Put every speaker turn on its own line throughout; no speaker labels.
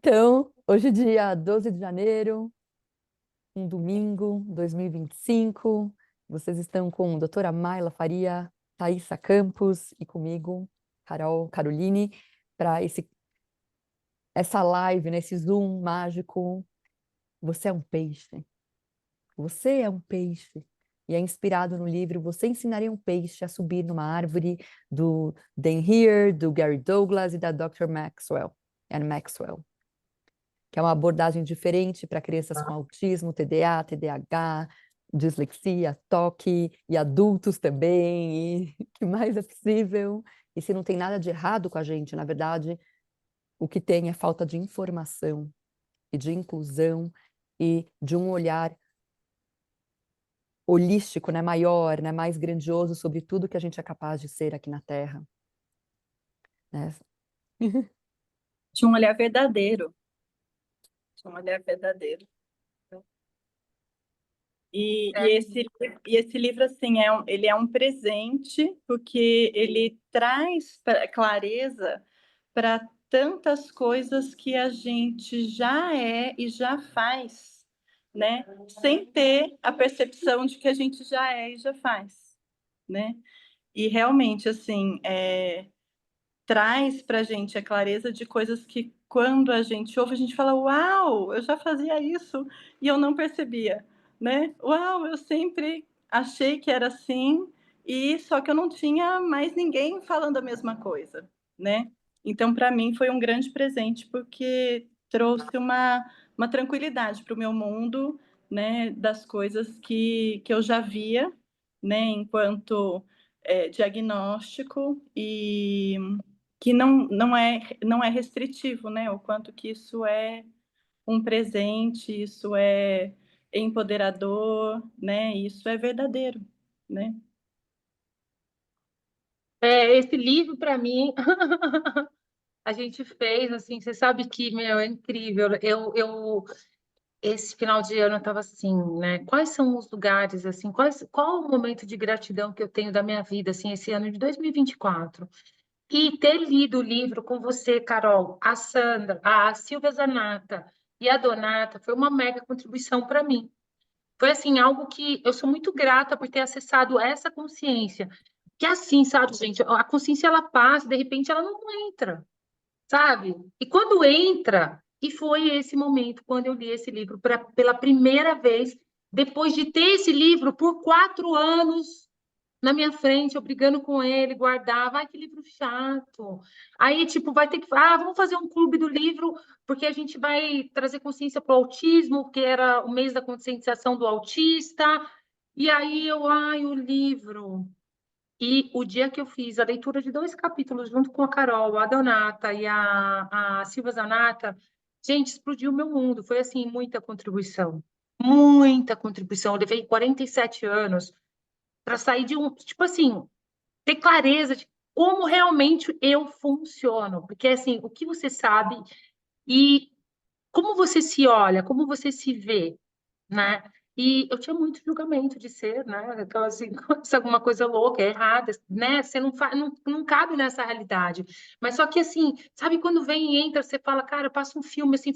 Então, hoje é dia 12 de janeiro, um domingo, 2025. Vocês estão com a doutora Maila Faria, Thaisa Campos e comigo, Carol Caroline, para essa live, nesse Zoom mágico. Você é um peixe. Você é um peixe. E é inspirado no livro Você Ensinaria um Peixe a Subir numa Árvore, do Dan Heer, do Gary Douglas e da Dr. Maxwell, Anne Maxwell, que é uma abordagem diferente para crianças com autismo, TDA, TDAH, dislexia, toque, e adultos também, e o que mais é possível. E se não tem nada de errado com a gente, na verdade, o que tem é falta de informação e de inclusão e de um olhar holístico, né, maior, né, mais grandioso sobre tudo que a gente é capaz de ser aqui na Terra, né?
De um olhar verdadeiro, de um olhar verdadeiro. E esse livro, assim, ele é um presente, porque ele traz clareza para tantas coisas que a gente já é e já faz, né? Sem ter a percepção de que a gente já é e já faz, né? E realmente, assim, traz para a gente a clareza de coisas que, quando a gente ouve, a gente fala: Uau, eu já fazia isso e eu não percebia, né? Uau, eu sempre achei que era assim, e só que eu não tinha mais ninguém falando a mesma coisa, né? Então, para mim, foi um grande presente, porque trouxe uma tranquilidade para o meu mundo, né? Das coisas que eu já via, né? Enquanto diagnóstico, e que não é restritivo, né? O quanto que isso é um presente, isso é empoderador, né? Isso é verdadeiro, né?
Esse livro, para mim, a gente fez, assim, você sabe que, meu, é incrível. Esse final de ano eu estava assim, né? Quais são os lugares, assim, qual o momento de gratidão que eu tenho da minha vida, assim, esse ano de 2024? E ter lido o livro com você, Carol, a Sandra, a Silvia Zanata e a Donata foi uma mega contribuição para mim. Foi assim, algo que eu sou muito grata por ter acessado essa consciência. Que é assim, sabe, gente, a consciência ela passa, de repente ela não entra, sabe? E quando entra, e foi esse momento, quando eu li esse livro pela primeira vez, depois de ter esse livro por 4 anos na minha frente, eu brigando com ele, guardava, ai, que livro chato. Aí, tipo, vai ter que, vamos fazer um clube do livro, porque a gente vai trazer consciência para o autismo, que era o mês da conscientização do autista. E aí eu, ai, o livro. E o dia que eu fiz a leitura de 2 capítulos junto com a Carol, a Donata e a Silvia Zanata, gente, explodiu o meu mundo. Foi, assim, muita contribuição. Muita contribuição. Eu levei 47 anos para sair de um, tipo assim, ter clareza de como realmente eu funciono. Porque, assim, o que você sabe e como você se olha, como você se vê, né? E eu tinha muito julgamento de ser, né? Então, assim, se alguma coisa louca, errada, né? Você não cabe nessa realidade. Mas só que, assim, sabe quando vem e entra, você fala, cara, passa um filme, assim,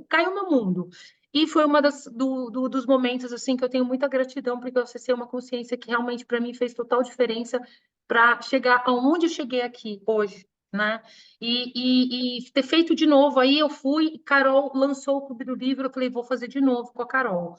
caiu meu mundo. E foi uma dos momentos, assim, que eu tenho muita gratidão, porque eu acessei uma consciência que realmente, para mim, fez total diferença para chegar aonde eu cheguei aqui hoje, né? E ter feito de novo. Aí eu fui, Carol lançou o Clube do Livro, eu falei, vou fazer de novo com a Carol.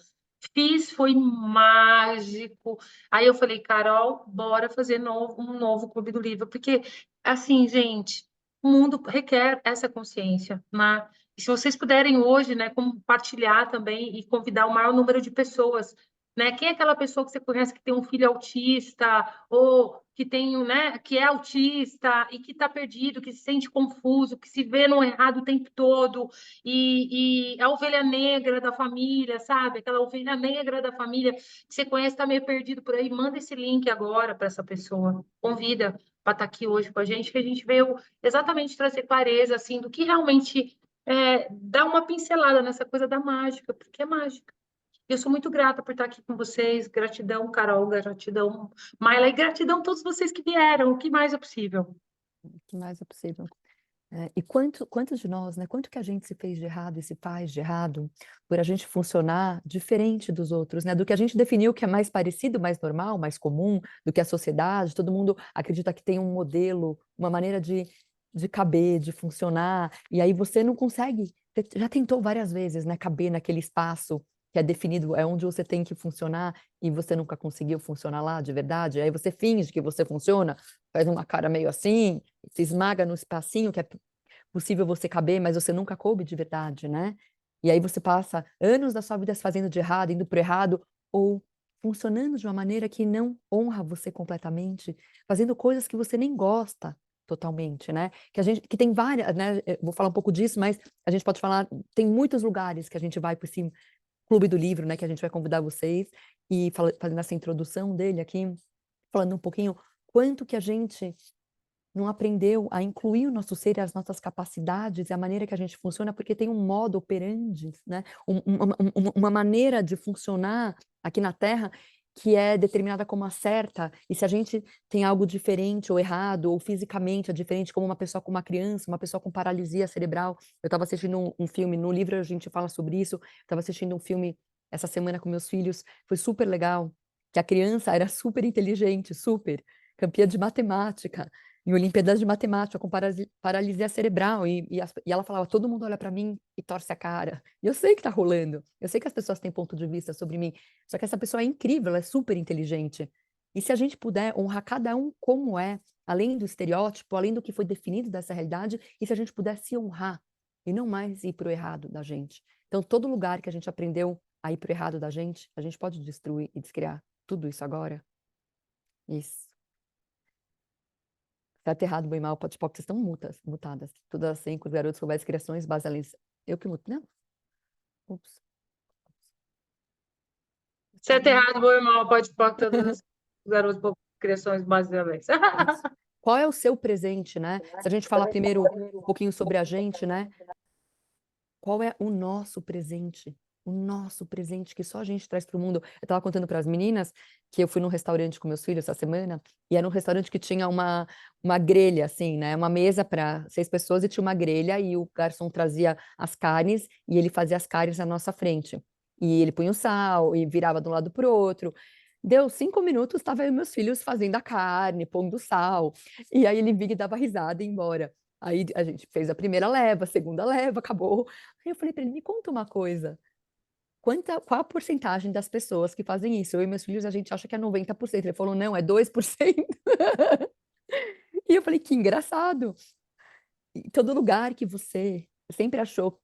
Fiz, foi mágico. Aí eu falei, Carol, bora fazer um novo Clube do Livro, porque, assim, gente, o mundo requer essa consciência, né? E se vocês puderem hoje, né, compartilhar também e convidar o maior número de pessoas, né? Quem é aquela pessoa que você conhece que tem um filho autista ou que tem, né, que é autista e que está perdido, que se sente confuso, que se vê no errado o tempo todo, e a ovelha negra da família, sabe? Aquela ovelha negra da família que você conhece, está meio perdido por aí, manda esse link agora para essa pessoa, convida para estar aqui hoje com a gente, que a gente veio exatamente trazer clareza, assim, do que realmente dá uma pincelada nessa coisa da mágica, porque é mágica. Eu sou muito grata por estar aqui com vocês. Gratidão, Carol, gratidão, Maila, e gratidão a todos vocês que vieram. O que mais é possível?
O que mais é possível? E quantos de nós, né? Quanto que a gente se fez de errado e se faz de errado por a gente funcionar diferente dos outros, né? Do que a gente definiu que é mais parecido, mais normal, mais comum, do que a sociedade. Todo mundo acredita que tem um modelo, uma maneira de caber, de funcionar, e aí você não consegue. Você já tentou várias vezes, né? Caber naquele espaço que é definido, é onde você tem que funcionar, e você nunca conseguiu funcionar lá de verdade. Aí você finge que você funciona, faz uma cara meio assim, se esmaga no espacinho que é possível você caber, mas você nunca coube de verdade, né? E aí você passa anos da sua vida se fazendo de errado, indo pro errado, ou funcionando de uma maneira que não honra você completamente, fazendo coisas que você nem gosta totalmente, né? Que tem várias, né? Eu vou falar um pouco disso, mas a gente pode falar, tem muitos lugares que a gente vai para esse clube do livro, né? Que a gente vai convidar vocês e fazendo essa introdução dele aqui, falando um pouquinho quanto que a gente não aprendeu a incluir o nosso ser e as nossas capacidades e a maneira que a gente funciona, porque tem um modo operandi, né? Uma maneira de funcionar aqui na Terra que é determinada como a certa, e se a gente tem algo diferente ou errado, ou fisicamente é diferente, como uma pessoa com uma criança, uma pessoa com paralisia cerebral. Eu estava assistindo um filme, no livro a gente fala sobre isso, estava assistindo um filme essa semana com meus filhos, foi super legal, que a criança era super inteligente, super, campeã de matemática, em Olimpíadas de Matemática, com paralisia cerebral, e ela falava, todo mundo olha para mim e torce a cara. E eu sei que tá rolando, eu sei que as pessoas têm ponto de vista sobre mim, só que essa pessoa é incrível, ela é super inteligente. E se a gente puder honrar cada um como é, além do estereótipo, além do que foi definido dessa realidade, e se a gente puder se honrar, e não mais ir pro errado da gente. Então, todo lugar que a gente aprendeu a ir pro errado da gente, a gente pode destruir e descriar tudo isso agora. Isso. Certo, errado, bem, mal, pode, vocês estão mutadas. Tudo assim, com os garotos com várias criações, baseadas. Eu que muto, não? Ups.
Certo, errado, bom e mal, pode pôr todas as garotas por criações baseadas.
Isso. Qual é o seu presente, né? Se a gente falar primeiro um pouquinho sobre a gente, né? Qual é o nosso presente? O nosso presente que só a gente traz para o mundo. Eu estava contando para as meninas que eu fui num restaurante com meus filhos essa semana, e era um restaurante que tinha uma grelha, assim, né? Uma mesa para 6 pessoas e tinha uma grelha, e o garçom trazia as carnes e ele fazia as carnes na nossa frente. E ele punha o sal e virava de um lado para o outro. Deu 5 minutos, estava eu e meus filhos fazendo a carne, pondo sal. E aí ele vinha e dava risada e ia embora. Aí a gente fez a primeira leva, a segunda leva, acabou. Aí eu falei para ele, me conta uma coisa. Qual a porcentagem das pessoas que fazem isso? Eu e meus filhos, a gente acha que é 90%. Ele falou, não, é 2%. E eu falei, que engraçado. Em todo lugar que você sempre achou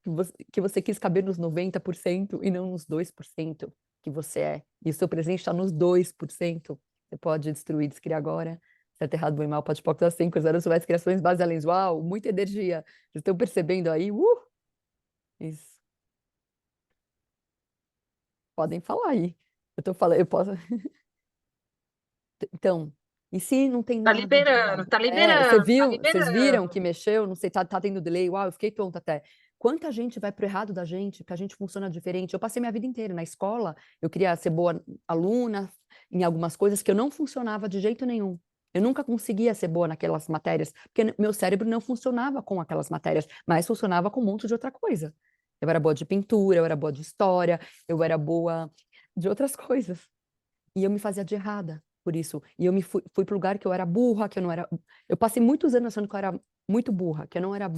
que você quis caber nos 90% e não nos 2% que você é. E o seu presente está nos 2%. Você pode destruir, descriar agora. Certo, errado, bom e mal, pode pôr assim, coisas sobre as criações baseadas. Uau, muita energia. Vocês estão percebendo aí? Isso. Podem falar aí. Eu tô falando, eu posso. Então, e se não tem
Tá
nada de
liberando,
errado?
tá
Você
liberando, tá
viu? Vocês viram
liberando.
que mexeu? Não sei, tá tendo delay. Uau, eu fiquei tonta até. Quanta gente vai pro errado da gente, que a gente funciona diferente. Eu passei minha vida inteira na escola, eu queria ser boa aluna em algumas coisas que eu não funcionava de jeito nenhum. Eu nunca conseguia ser boa naquelas matérias, porque meu cérebro não funcionava com aquelas matérias, mas funcionava com um monte de outra coisa. Eu era boa de pintura, eu era boa de história, eu era boa de outras coisas. E eu me fazia de errada por isso. E eu fui para o lugar que eu era burra, que eu não era. Eu passei muitos anos achando que eu era muito burra, que eu não era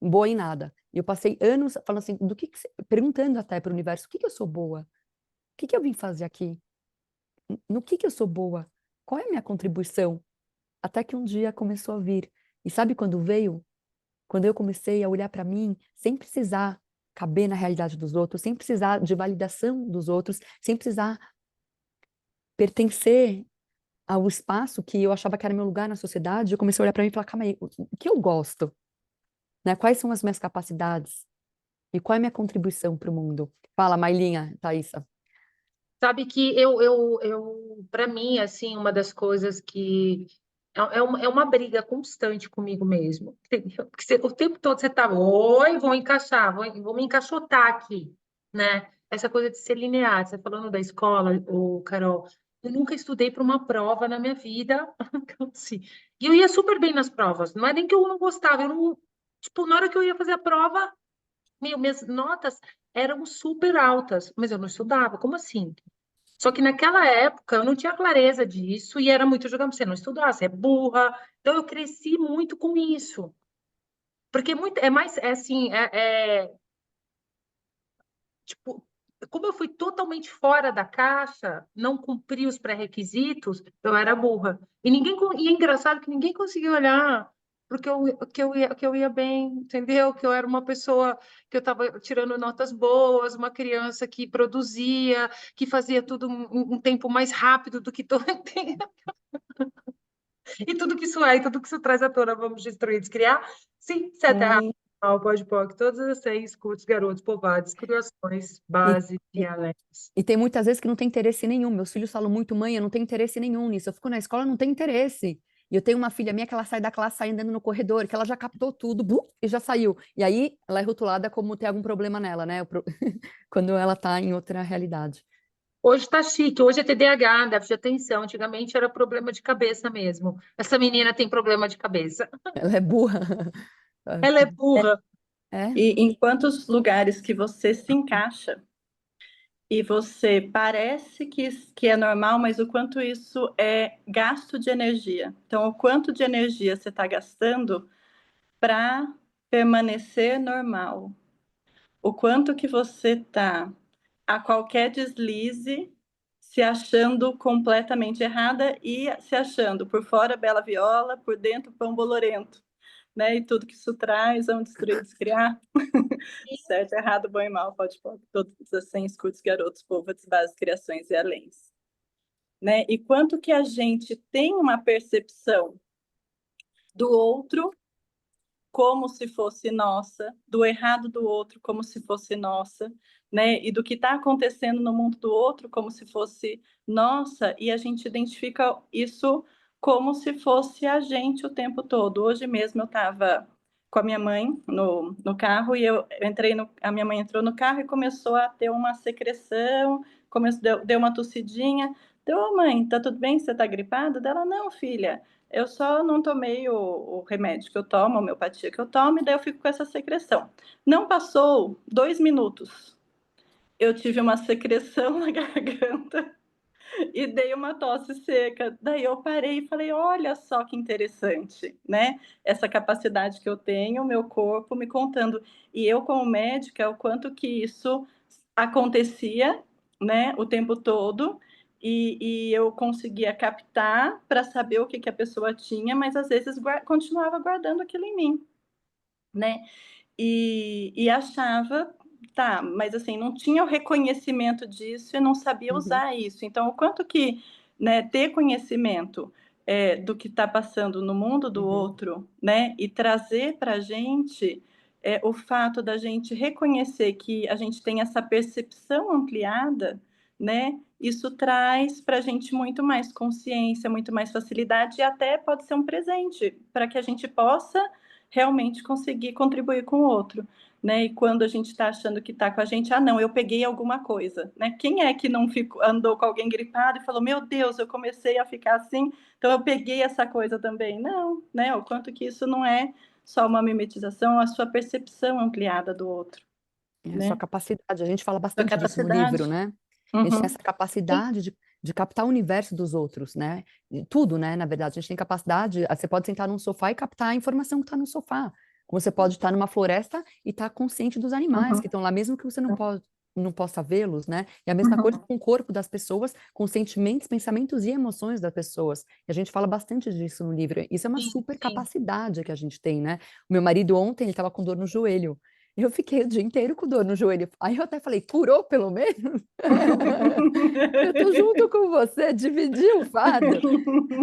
boa em nada. E eu passei anos falando assim, perguntando até para o universo, o que eu sou boa? O que eu vim fazer aqui? No que eu sou boa? Qual é a minha contribuição? Até que um dia começou a vir. E sabe quando veio? Quando eu comecei a olhar para mim, sem precisar caber na realidade dos outros, sem precisar de validação dos outros, sem precisar pertencer ao espaço que eu achava que era meu lugar na sociedade, eu comecei a olhar para mim e falar, calma aí, o que eu gosto? Né? Quais são as minhas capacidades? E qual é a minha contribuição para o mundo? Fala, Mailinha, Thaísa.
Sabe que para mim, assim, uma das coisas que é uma briga constante comigo mesmo, entendeu? Porque o tempo todo você tá, oi, vou encaixar, vou me encaixotar aqui, né? Essa coisa de ser linear, você falando da escola, Carol, eu nunca estudei para uma prova na minha vida, então, assim, e eu ia super bem nas provas, não é nem que eu não gostava, eu não, Tipo, na hora que eu ia fazer a prova, minhas notas eram super altas, mas eu não estudava. Como assim? Só que naquela época eu não tinha clareza disso e era muito julgamento. Você não estudar, você é burra. Então eu cresci muito com isso. Porque é mais, é assim, tipo, como eu fui totalmente fora da caixa, não cumpri os pré-requisitos, eu era burra. E é engraçado que ninguém conseguia olhar porque que eu ia bem, entendeu? Que eu era uma pessoa que eu estava tirando notas boas, uma criança que produzia, que fazia tudo um tempo mais rápido do que todo e tudo que isso é, e tudo que isso traz à tona, vamos destruir, descriar. Sim, sete errado,
Sim.
pode, todas as seis, curtos, garotos, povoados, criações,
E,
base,
e,
dialetos.
e tem muitas vezes que não tem interesse nenhum. Meus filhos falam muito, mãe, eu não tenho interesse nenhum nisso. Eu fico na escola, não tem interesse. E eu tenho uma filha minha que ela sai da classe saindo andando no corredor, que ela já captou tudo, e já saiu. E aí ela é rotulada como ter algum problema nela, né? Quando ela tá em outra realidade.
Hoje está chique, hoje é TDAH, déficit de atenção. Antigamente era problema de cabeça mesmo. Essa menina tem problema de cabeça.
Ela é burra.
Ela é burra.
É?
E em quantos lugares que você se encaixa e você parece que é normal, mas o quanto isso é gasto de energia. Então, o quanto de energia você está gastando para permanecer normal. O quanto que você está a qualquer deslize se achando completamente errada e se achando por fora bela viola, por dentro pão bolorento, né? E tudo que isso traz, vamos destruir, descriar. Certo, errado, bom e mal, pode, todos assim, escutos, garotos, povos, bases, criações e aléns. Né? E quanto que a gente tem uma percepção do outro como se fosse nossa, do errado do outro como se fosse nossa, né? E do que está acontecendo no mundo do outro como se fosse nossa, e a gente identifica isso como se fosse a gente o tempo todo. Hoje mesmo eu estava com a minha mãe no carro e eu entrei a minha mãe entrou no carro e começou a ter uma secreção, deu uma tossidinha. Deu, oh, mãe, tá tudo bem? Você tá gripada? Dela, não, filha, eu só não tomei o remédio que eu tomo, a homeopatia que eu tomo, e daí eu fico com essa secreção. Não passou 2 minutos, eu tive uma secreção na garganta e dei uma tosse seca. Daí eu parei e falei, olha só que interessante, né? Essa capacidade que eu tenho, o meu corpo me contando. E eu, como médica, o quanto que isso acontecia, né, o tempo todo, e eu conseguia captar para saber o que, que a pessoa tinha, mas às vezes continuava guardando aquilo em mim, né? E achava, tá, mas assim, não tinha o reconhecimento disso e não sabia
Uhum,
usar isso. Então, o quanto que, né, ter conhecimento do que está passando no mundo do
uhum.
outro, né, e trazer para a gente o fato da gente reconhecer que a gente tem essa percepção ampliada, né, isso traz para a gente muito mais consciência, muito mais facilidade e até pode ser um presente para que a gente possa realmente conseguir contribuir com o outro, né? E quando a gente está achando que está com a gente, ah, não, eu peguei alguma coisa, né? Quem é que não andou com alguém gripado e falou, meu Deus, eu comecei a ficar assim, então eu peguei essa coisa também? Não, né? O quanto que isso não é só uma mimetização, a sua percepção ampliada do outro,
É a sua
né?
capacidade. A gente fala
Sua
bastante disso no livro,
capacidade.
né? A gente tem
Uhum,
essa capacidade de captar o universo dos outros, né? E tudo, né? Na verdade, a gente tem capacidade. Você pode sentar num sofá e captar a informação que está no sofá. Como você pode estar numa floresta e estar consciente dos animais que
uhum,
estão lá, mesmo que você não possa vê-los, né? E a mesma coisa
uhum.
com o corpo das pessoas, com sentimentos, pensamentos e emoções das pessoas. E a gente fala bastante disso no livro. Isso é uma
Sim,
super
sim.
capacidade que a gente tem, né? O meu marido ontem, ele estava com dor no joelho. Eu fiquei o dia inteiro com dor no joelho. Aí eu até falei, curou pelo menos? Eu tô junto com você, dividi o fardo.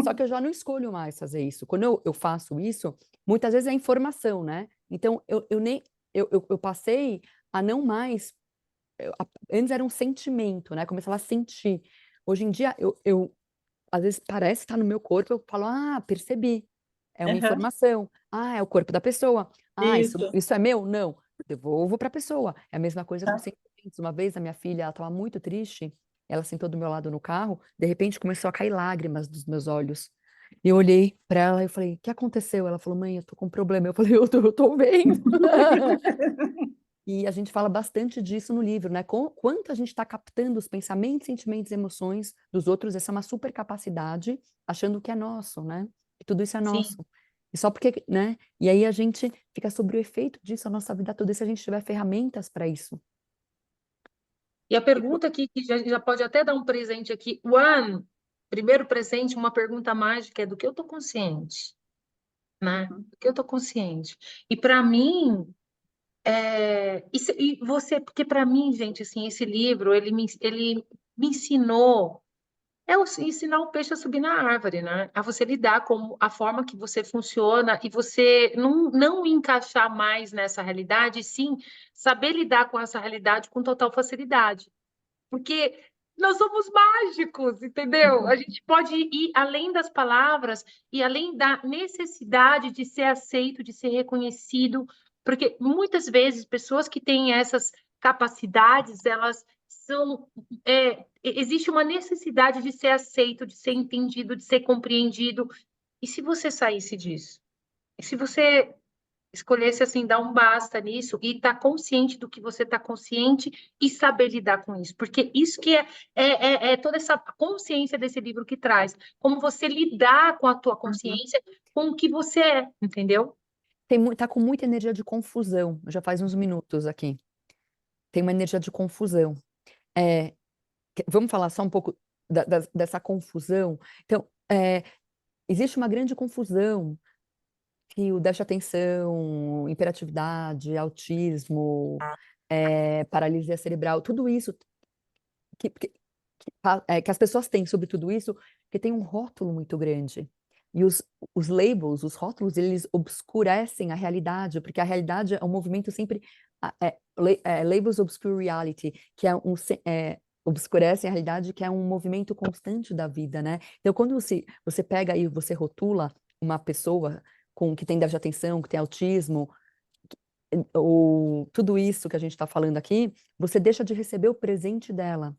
Só que eu já não escolho mais fazer isso. Quando eu faço isso, muitas vezes é informação, né? Então eu nem eu passei a não mais. Antes era um sentimento, né? Começava a sentir. Hoje em dia eu às vezes parece estar no meu corpo, eu falo, ah, percebi. É uma
Uhum.
informação. Ah, é o corpo da pessoa. Ah,
Isso.
isso é meu? Não. Devolvo para a pessoa. É a mesma coisa com
Tá.
sentimentos. Uma vez a minha filha, ela estava muito triste, ela sentou do meu lado no carro, de repente começou a cair lágrimas dos meus olhos. E eu olhei para ela e eu falei, o que aconteceu? Ela falou, mãe, eu tô com um problema. Eu falei, eu tô vendo. E a gente fala bastante disso no livro, né? Quanto a gente está captando os pensamentos, sentimentos e emoções dos outros, essa é uma super capacidade, achando que é nosso, né? Que tudo isso é
Sim.
nosso. E só porque, né? E aí a gente fica sob o efeito disso a nossa vida toda, e se a gente tiver ferramentas para isso.
E a pergunta aqui, que já pode até dar um presente aqui. One, primeiro presente, uma pergunta mágica é do que eu estou consciente, né? Do que eu estou consciente. E para mim, e você, porque para mim, gente, assim, esse livro, ele me ensinou, ensinar o peixe a subir na árvore, né? A você lidar com a forma que você funciona e você não encaixar mais nessa realidade, e sim saber lidar com essa realidade com total facilidade. Porque nós somos mágicos, entendeu? A gente pode ir além das palavras e além da necessidade de ser aceito, de ser reconhecido, porque muitas vezes pessoas que têm essas capacidades, elas são. Existe uma necessidade de ser aceito, de ser entendido, de ser compreendido. E se você saísse disso? E se você escolhesse assim, dar um basta nisso e estar consciente do que você está consciente e saber lidar com isso, porque isso que é toda essa consciência desse livro que traz, como você lidar com a tua consciência, com o que você é, entendeu?
Tá com muita energia de confusão, já faz uns minutos aqui. Tem uma energia de confusão. É, vamos falar só um pouco dessa confusão? Então, existe uma grande confusão que o déficit de atenção, hiperatividade, autismo, paralisia cerebral, tudo isso que as pessoas têm sobre tudo isso, que tem um rótulo muito grande. E os labels, os rótulos, eles obscurecem a realidade, porque a realidade é um movimento sempre. Labels obscure reality, que obscurecem a realidade, que é um movimento constante da vida, né? Então, quando você pega e você rotula uma pessoa que tem déficit de atenção, que tem autismo, ou tudo isso que a gente está falando aqui, você deixa de receber o presente dela.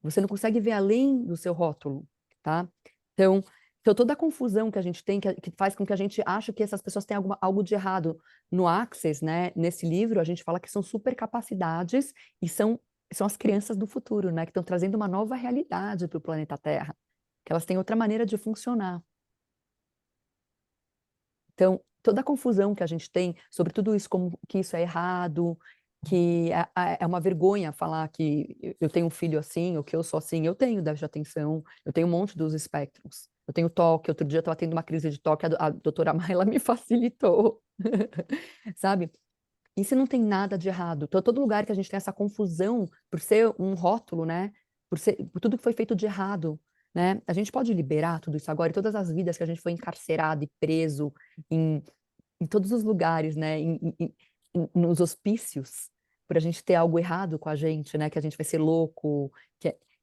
Você não consegue ver além do seu rótulo, tá? Então, toda a confusão que a gente tem, que faz com que a gente ache que essas pessoas têm algo de errado. No Access, né, nesse livro, a gente fala que são supercapacidades e são as crianças do futuro, né, que estão trazendo uma nova realidade para o planeta Terra, que elas têm outra maneira de funcionar. Então, toda a confusão que a gente tem sobre tudo isso, como que isso é errado, que é uma vergonha falar que eu tenho um filho assim, ou que eu sou assim. Eu tenho déficit de atenção, eu tenho um monte dos espectros. Eu tenho toque, outro dia eu estava tendo uma crise de toque, a doutora Mayla me facilitou, sabe? Isso não tem nada de errado. Então, todo lugar que a gente tem essa confusão por ser um rótulo, né? Por tudo que foi feito de errado, né? A gente pode liberar tudo isso agora, e todas as vidas que a gente foi encarcerado e preso em todos os lugares, né? Nos hospícios, por a gente ter algo errado com a gente, né? Que a gente vai ser louco,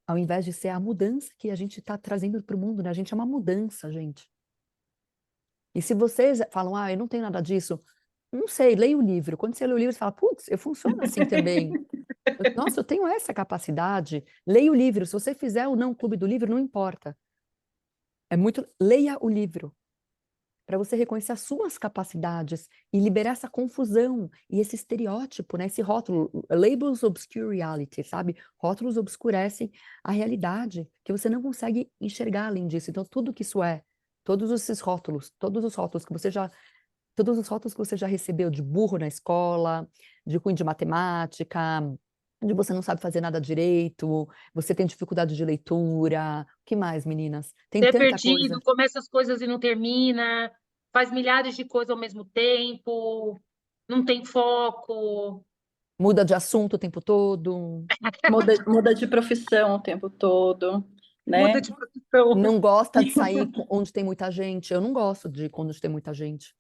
ao invés de ser a mudança que a gente está trazendo para o mundo, né? A gente é uma mudança, gente. E se vocês falam, eu não tenho nada disso, não sei, leia o livro. Quando você lê o livro, você fala, putz, eu funciono assim também. Nossa, eu tenho essa capacidade. Leia o livro. Se você fizer ou não o clube do livro, não importa. Leia o livro, para você reconhecer as suas capacidades e liberar essa confusão e esse estereótipo, né? Esse rótulo, labels obscure reality, sabe? Rótulos obscurecem a realidade, que você não consegue enxergar além disso. Então, tudo que isso todos esses rótulos, todos os rótulos que você já recebeu de burro na escola, de ruim de matemática, de você não sabe fazer nada direito, você tem dificuldade de leitura, o que mais, meninas? Tem
Você é
tanta coisa.
perdido, começa as coisas e não termina, faz milhares de coisas ao mesmo tempo, não tem foco.
Muda de assunto o tempo todo,
Muda de profissão o tempo todo,
Muda
né?
de profissão.
não gosta de sair onde tem muita gente. Eu não gosto de quando tem muita gente.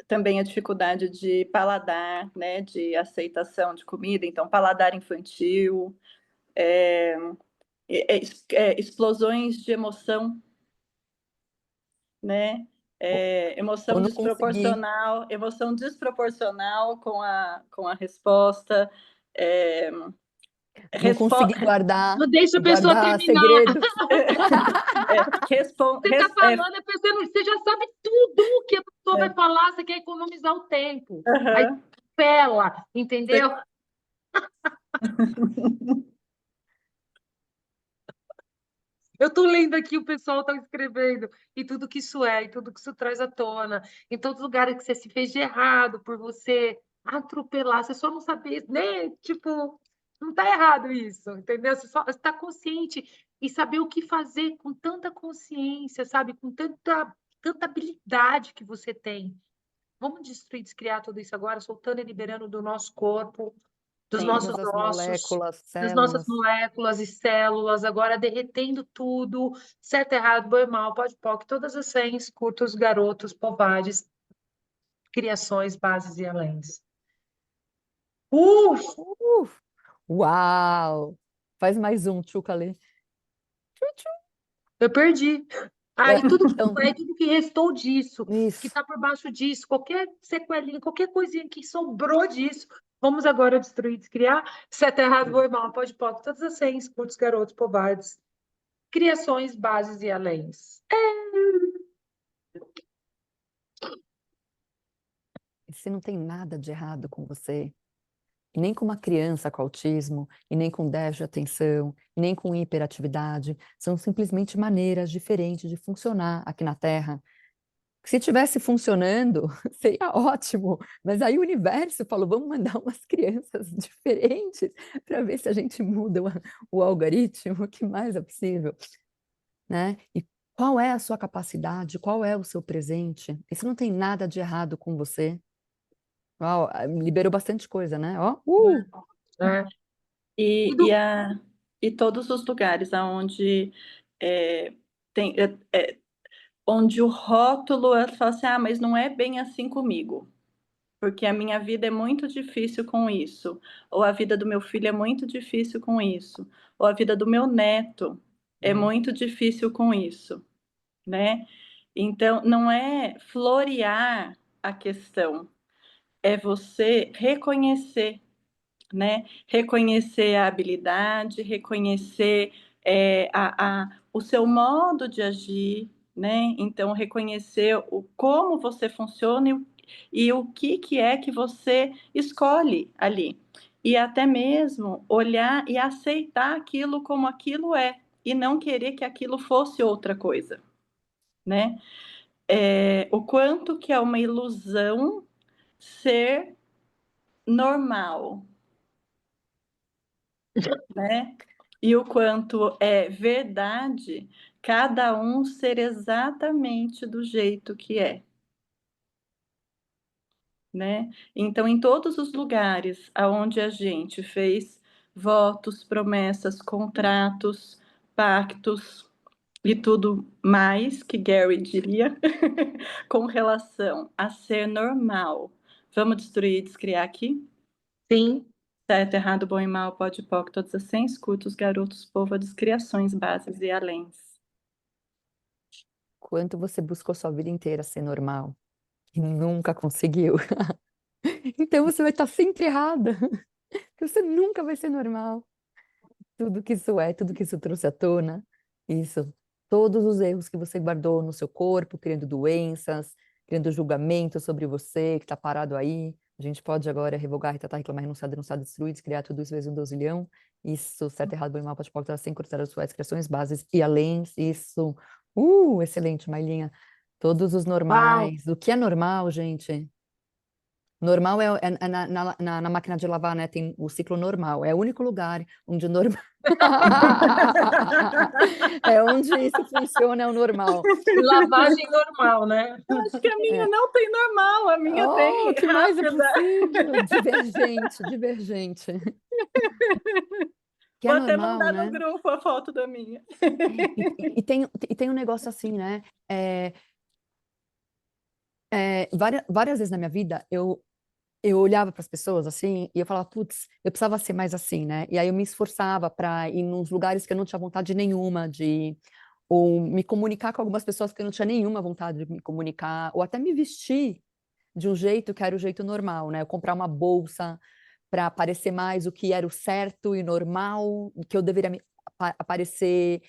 Também a dificuldade de paladar, né? De aceitação de comida, então paladar infantil, é, explosões de emoção, né?
Ou não conseguir.
Emoção desproporcional com a resposta. É,
Não consegui
Não deixa a pessoa
guardar
terminar.
segredos.
Você está falando, você já sabe tudo que a pessoa vai falar, você quer economizar o tempo. Aí pela, entendeu? Eu estou lendo aqui, o pessoal está escrevendo, e tudo que isso é, e tudo que isso traz à tona, em todos os lugares que você se fez de errado por você atropelar, você só não sabia, né? Tipo, não está errado isso, entendeu? Você só está consciente e saber o que fazer com tanta consciência, sabe? Com tanta habilidade que você tem. Vamos destruir, descriar tudo isso agora, soltando e liberando do nosso corpo, dos nossos
Todas as
ossos,
moléculas,
das nossas
células.
moléculas e células, agora derretendo tudo, certo, errado, bom e mal, pode, pode, todas as senhas, curtos, garotos, povares, criações, bases e aléns.
Uh, uau! Faz mais um, tchuca ali.
Eu perdi. Aí
Então,
tudo que restou disso, que
isso.
está por baixo disso, qualquer sequelinha, qualquer coisinha que sobrou disso, vamos agora destruir, descriar, certo, errado, bom e mal, pode, pode, todas as senhas, curtos, garotos, povares, criações, bases e aléns.
E se não tem nada de errado com você, e nem com uma criança com autismo, e nem com déficit de atenção, e nem com hiperatividade, são simplesmente maneiras diferentes de funcionar aqui na Terra. Se tivesse funcionando, seria ótimo, mas aí o universo falou, vamos mandar umas crianças diferentes para ver se a gente muda o algoritmo, o que mais é possível, né? E qual é a sua capacidade, qual é o seu presente? E se não tem nada de errado com você, uau, liberou bastante coisa, né? Ó,
É.
E todos os lugares onde tem, onde o rótulo é só assim, ah, mas não é bem assim comigo, porque a minha vida é muito difícil com isso, ou a vida do meu filho é muito difícil com isso, ou a vida do meu neto é muito difícil com isso, né? Então, não é florear a questão, é você reconhecer, né? Reconhecer a habilidade, reconhecer o seu modo de agir, né? Então, reconhecer como você funciona e o que é que você escolhe ali. E até mesmo olhar e aceitar aquilo como aquilo é, e não querer que aquilo fosse outra coisa, né? O quanto que é uma ilusão ser normal, né? E o quanto é verdade cada um ser exatamente do jeito que é, né? Então, em todos os lugares aonde a gente fez votos, promessas, contratos, pactos e tudo mais que Gary diria com relação a ser normal. Vamos destruir e descriar aqui?
Sim.
Certo, errado, bom e mal, pode e poc, todos assim, escuta os garotos, povo, das criações, bases e aléns.
quanto você buscou sua vida inteira ser normal e nunca conseguiu. Então você vai estar sempre errada, porque você nunca vai ser normal. Tudo que isso é, tudo que isso trouxe à tona, isso, todos os erros que você guardou no seu corpo, criando doenças, criando julgamento sobre você, que está parado aí. A gente pode agora revogar, retratar, reclamar, renunciar, denunciar, destruir, descriar tudo isso vezes um dozilhão. Isso, certo, errado, bom e mal, pode pode sem cortar as suas criações, bases e além. Isso. Excelente, Mailinha. Todos os
Uau!
normais. O que é normal, gente? Normal é na máquina de lavar, né? Tem o ciclo normal. É o único lugar onde o normal. É onde isso funciona, é o normal.
Lavagem normal, né?
Eu acho que a minha
É.
não tem normal, a minha
Oh,
tem
o que mais é
rápida.
possível? Divergente, divergente. Que é
Vou até
normal,
mandar no
né?
grupo a foto da minha.
E tem um negócio assim, né? Várias vezes na minha vida, eu olhava para as pessoas assim e eu falava, putz, eu precisava ser mais assim, né? E aí eu me esforçava para ir nos lugares que eu não tinha vontade nenhuma de ir, ou me comunicar com algumas pessoas que eu não tinha nenhuma vontade de me comunicar, ou até me vestir de um jeito que era o jeito normal, né? Eu comprar uma bolsa para parecer mais o que era o certo e normal, que eu deveria aparecer,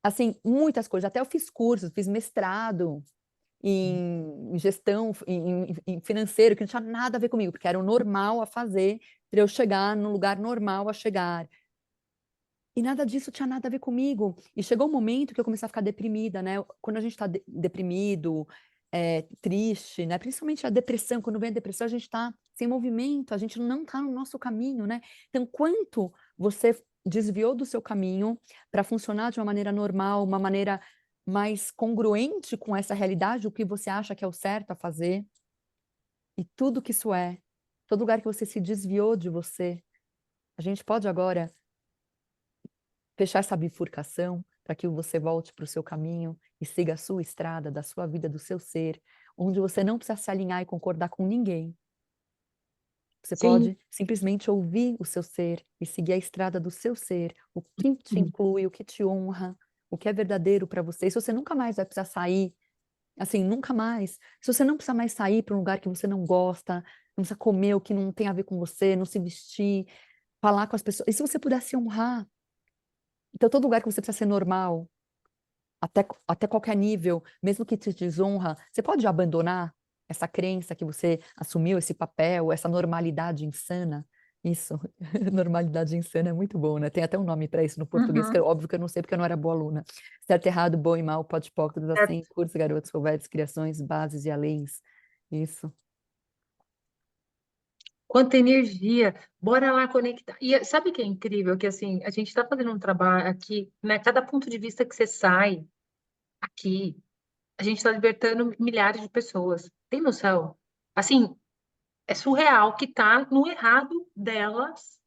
assim, muitas coisas. Até eu fiz cursos, fiz mestrado em gestão, em financeiro, que não tinha nada a ver comigo, porque era o normal a fazer para eu chegar no lugar normal a chegar. E nada disso tinha nada a ver comigo. E chegou um momento que eu comecei a ficar deprimida, né? Quando a gente está deprimido, triste, né? Principalmente a depressão, quando vem a depressão, a gente está sem movimento, a gente não está no nosso caminho, né? Então, quanto você desviou do seu caminho para funcionar de uma maneira normal, uma maneira mais congruente com essa realidade, o que você acha que é o certo a fazer, e tudo que isso é, todo lugar que você se desviou de você, a gente pode agora fechar essa bifurcação para que você volte para o seu caminho e siga a sua estrada, da sua vida, do seu ser, onde você não precisa se alinhar e concordar com ninguém. Você
Sim.
pode simplesmente ouvir o seu ser e seguir a estrada do seu ser, o que te inclui, o que te honra, o que é verdadeiro para você. E se você nunca mais vai precisar sair, assim, nunca mais, se você não precisa mais sair para um lugar que você não gosta, não precisa comer o que não tem a ver com você, não se vestir, falar com as pessoas, e se você puder se honrar, então todo lugar que você precisa ser normal, até qualquer nível, mesmo que te desonra, você pode abandonar essa crença que você assumiu esse papel, essa normalidade insana. Isso, normalidade insana é muito bom, né? Tem até um nome para isso no português, que é óbvio que eu não sei porque eu não era boa aluna. Certo, errado, bom e mal, pode poc, todas assim, cursos, garotos, covardes, criações, bases e aléns. Isso.
Quanta energia! Bora lá conectar. E sabe o que é incrível? Que assim, a gente está fazendo um trabalho aqui, né? Cada ponto de vista que você sai aqui, a gente está libertando milhares de pessoas. Tem noção? Assim, é surreal que tá no errado delas.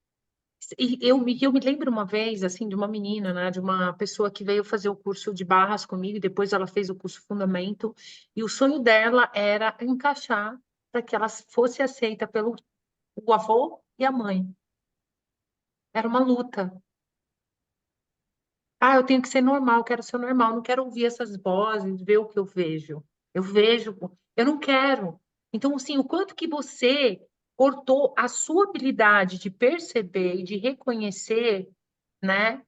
E eu me lembro uma vez, assim, de uma menina, né? De uma pessoa que veio fazer o curso de barras comigo, e depois ela fez o curso Fundamento, e o sonho dela era encaixar para que ela fosse aceita pelo o avô e a mãe. Era uma luta. Ah, eu tenho que ser normal, quero ser normal, não quero ouvir essas vozes, ver o que eu vejo. Eu vejo, eu não quero. Então, assim, o quanto que você cortou a sua habilidade de perceber e de reconhecer, né?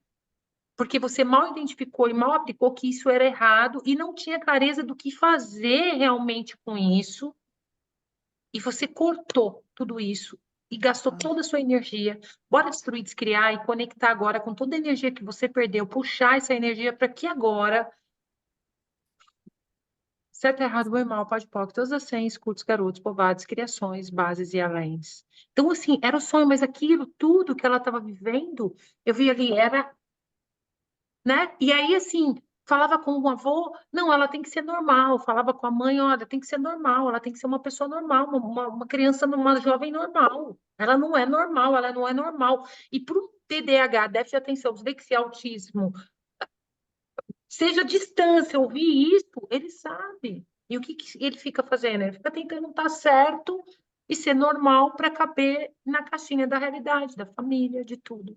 Porque você mal identificou e mal aplicou que isso era errado e não tinha clareza do que fazer realmente com isso, e você cortou tudo isso e gastou toda a sua energia. Bora destruir, descriar e conectar agora com toda a energia que você perdeu, puxar essa energia para que agora, certo, errado, bom e mal, pode, todas as 100, curtos, garotos, povados, criações, bases e aléns. Então, assim, era o sonho, mas aquilo, tudo que ela estava vivendo, eu vi ali, era, né? E aí, assim, falava com o avô, não, ela tem que ser normal. Falava com a mãe, olha, tem que ser normal, ela tem que ser uma pessoa normal, uma criança, uma jovem normal. Ela não é normal, ela não é normal. E para o TDAH, déficit de atenção, dislexia, autismo, seja distância, ouvir isso, ele sabe. E o que ele fica fazendo? Ele fica tentando estar certo e ser normal para caber na caixinha da realidade, da família, de tudo.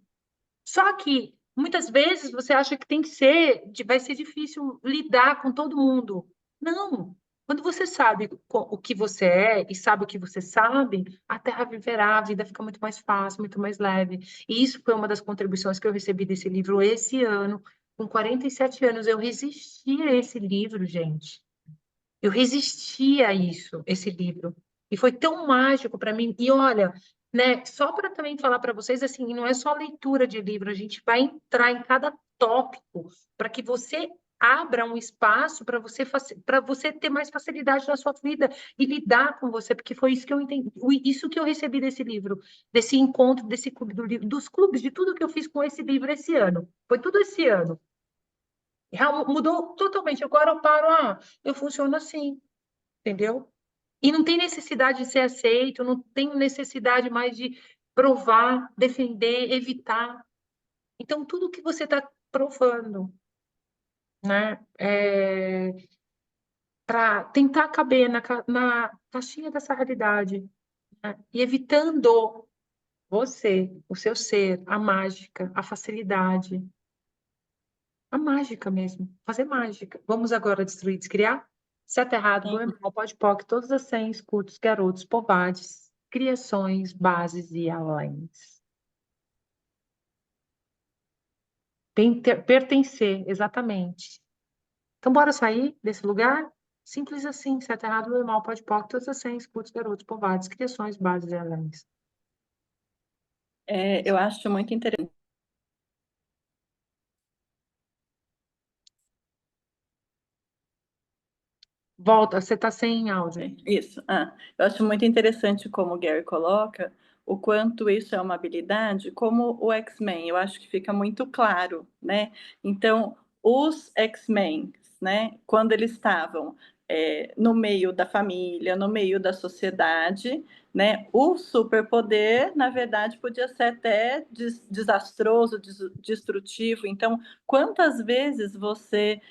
Só que muitas vezes você acha que tem que ser, vai ser difícil lidar com todo mundo. Não. Quando você sabe o que você é e sabe o que você sabe, a terra viverá, a vida fica muito mais fácil, muito mais leve. E isso foi uma das contribuições que eu recebi desse livro esse ano. Com 47 anos, eu resisti a esse livro, gente. Eu resisti a isso, esse livro. E foi tão mágico para mim. E olha, né, só para também falar para vocês, assim, não é só leitura de livro, a gente vai entrar em cada tópico para que você abra um espaço para você ter mais facilidade na sua vida e lidar com você, porque foi isso que eu entendi, isso que eu recebi desse livro, desse encontro, desse clube do livro, dos clubes, de tudo que eu fiz com esse livro esse ano. Foi tudo esse ano. Mudou totalmente. Agora eu paro, eu funciono assim, entendeu? E não tem necessidade de ser aceito, não tem necessidade mais de provar, defender, evitar. Então, tudo que você está provando, né, para tentar caber na caixinha dessa realidade, né, e evitando você, o seu ser, a mágica, a facilidade, a mágica mesmo, fazer mágica. Vamos agora destruir, descriar? Certo, errado, bom e mal, pode, todas as 100, curtos, garotos, povades. criações, bases e aléns. Pertencer, exatamente. Então, bora sair desse lugar? Simples assim, certo, errado, normal, pode, todas as senhas, putos, garotos, povoados, criações, bases e aléns.
Eu acho muito interessante.
Volta, você está sem áudio.
Isso. Eu acho muito interessante como o Gary coloca o quanto isso é uma habilidade, como o X-Men. Eu acho que fica muito claro, né? Então, os X-Men, né? Quando eles estavam no meio da família, no meio da sociedade, né? O superpoder, na verdade, podia ser até desastroso, destrutivo. Então, quantas vezes você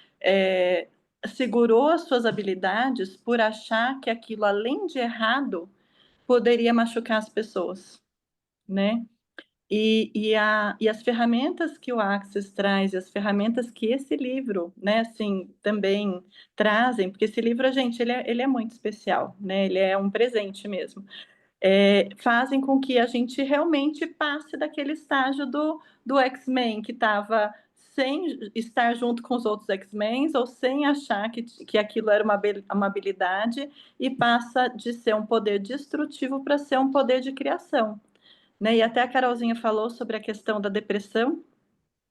segurou as suas habilidades por achar que aquilo, além de errado, poderia machucar as pessoas, né? E as ferramentas que o Axis traz, as ferramentas que esse livro, né, assim, também trazem, porque esse livro, gente, ele é muito especial, né? Ele é um presente mesmo. Fazem com que a gente realmente passe daquele estágio do X-Men, que estava sem estar junto com os outros X-Men, ou sem achar que aquilo era uma habilidade, e passa de ser um poder destrutivo para ser um poder de criação, né? E até a Carolzinha falou sobre a questão da depressão,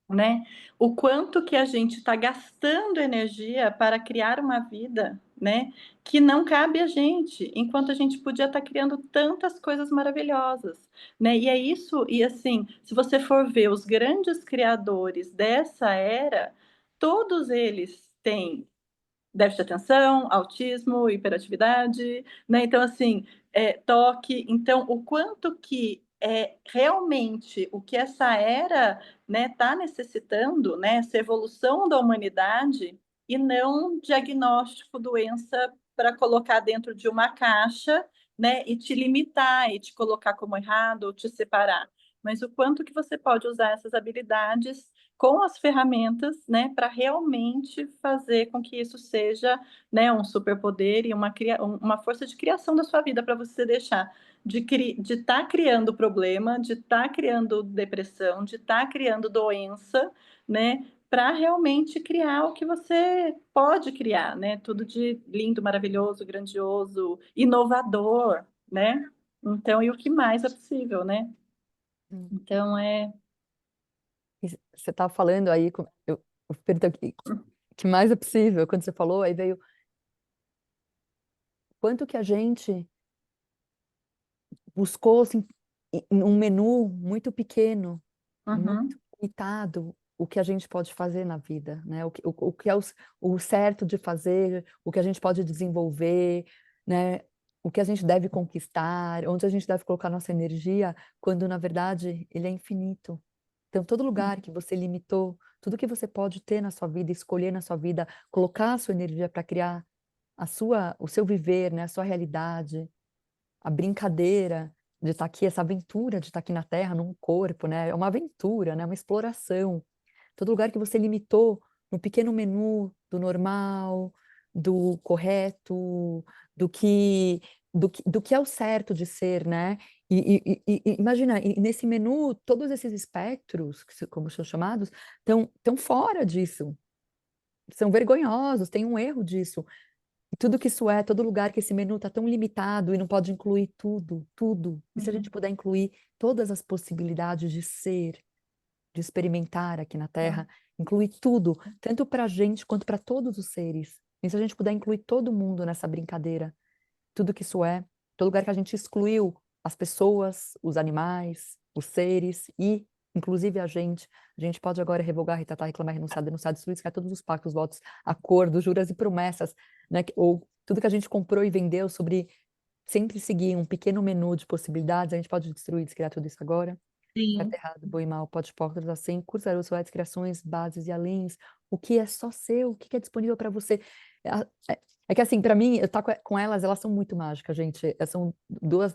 né? O quanto que a gente está gastando energia para criar uma vida, né, que não cabe a gente, enquanto a gente podia estar criando tantas coisas maravilhosas, né? E é isso, e assim, se você for ver os grandes criadores dessa era, todos eles têm déficit de atenção, autismo, hiperatividade, né? Então, assim, toque. Então, o quanto que realmente o que essa era, né, está necessitando, né, essa evolução da humanidade, e não diagnóstico, doença para colocar dentro de uma caixa, né, e te limitar, e te colocar como errado, ou te separar. Mas o quanto que você pode usar essas habilidades com as ferramentas, né, para realmente fazer com que isso seja, né, um superpoder e uma força de criação da sua vida, para você deixar de estar criando problema, de estar criando depressão, de estar criando doença, né, para realmente criar o que você pode criar, né, tudo de lindo, maravilhoso, grandioso, inovador, né? Então, e o que mais é possível, né? Então,
Você estava falando aí, eu perguntei que mais é possível. Quando você falou, aí veio quanto que a gente buscou assim, em um menu muito pequeno,
Uhum.
muito limitado, o que a gente pode fazer na vida, né? O que é o certo de fazer, o que a gente pode desenvolver, né? O que a gente deve conquistar, onde a gente deve colocar nossa energia, quando na verdade ele é infinito. Então, todo lugar que você limitou, tudo que você pode ter na sua vida, escolher na sua vida, colocar a sua energia para criar o seu viver, né? A sua realidade, a brincadeira de estar aqui, essa aventura de estar aqui na Terra, num corpo, né? É uma aventura, né? Uma exploração. Todo lugar que você limitou no pequeno menu do normal, do correto, do que, do que é o certo de ser, né? E imagina, nesse menu, todos esses espectros, como são chamados, estão fora disso. São vergonhosos, tem um erro disso. E tudo que isso é, todo lugar que esse menu está tão limitado e não pode incluir tudo, tudo. E se a gente puder incluir todas as possibilidades de ser, de experimentar aqui na Terra, incluir tudo, tanto para a gente quanto para todos os seres. E se a gente puder incluir todo mundo nessa brincadeira, tudo que isso é, todo lugar que a gente excluiu as pessoas, os animais, os seres e, inclusive, a gente pode agora revogar, retratar, reclamar, renunciar, denunciar, destruir, descartar todos os pactos, votos, acordos, juras e promessas, né? Ou tudo que a gente comprou e vendeu sobre sempre seguir um pequeno menu de possibilidades, a gente pode destruir, descriar tudo isso agora. Certo,
Sim.
errado, bom e mal, pode, portas, assim, cursar os ritos, criações, bases e alens, o que é só seu, o que é disponível para você. É que assim, para mim, eu estar com elas são muito mágicas, gente. São duas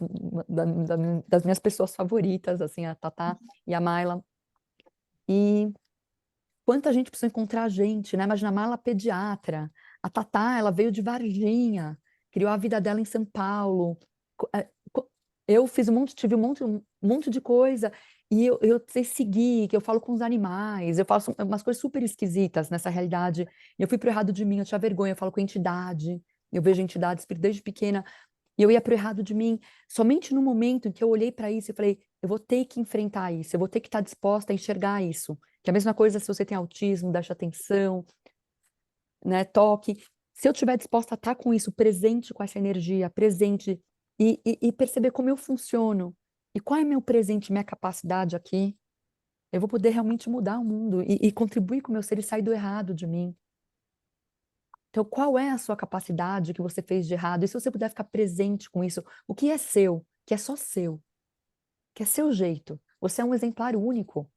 das minhas pessoas favoritas, assim, a Tatá e a Mayla. E quanta gente precisa encontrar a gente, né? Imagina a Mayla pediatra, a Tatá, ela veio de Varginha, criou a vida dela em São Paulo. Eu fiz tive um monte de coisa, e eu sei seguir, que eu falo com os animais, eu faço umas coisas super esquisitas nessa realidade. Eu fui pro errado de mim, eu tinha vergonha, eu falo com entidade, eu vejo entidades desde pequena, e eu ia pro errado de mim. Somente no momento em que eu olhei para isso e falei, eu vou ter que enfrentar isso, eu vou ter que estar disposta a enxergar isso. Que é a mesma coisa se você tem autismo, deixa atenção, né, toque. Se eu estiver disposta a estar com isso, presente com essa energia, presente, e perceber como eu funciono, e qual é meu presente, minha capacidade aqui, eu vou poder realmente mudar o mundo e contribuir com o meu ser e sair do errado de mim. Então, qual é a sua capacidade que você fez de errado? E se você puder ficar presente com isso, o que é seu, que é só seu, que é seu jeito. Você é um exemplar único.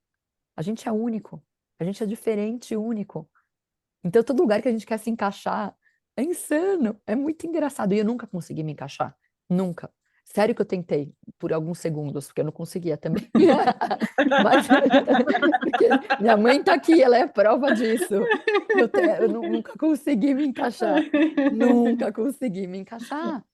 A gente é único. A gente é diferente e único. Então, todo lugar que a gente quer se encaixar é insano, é muito engraçado. E eu nunca consegui me encaixar, nunca. Sério que eu tentei, por alguns segundos, porque eu não conseguia também. Mas, porque minha mãe tá aqui, ela é prova disso. Nunca consegui me encaixar, nunca consegui me encaixar.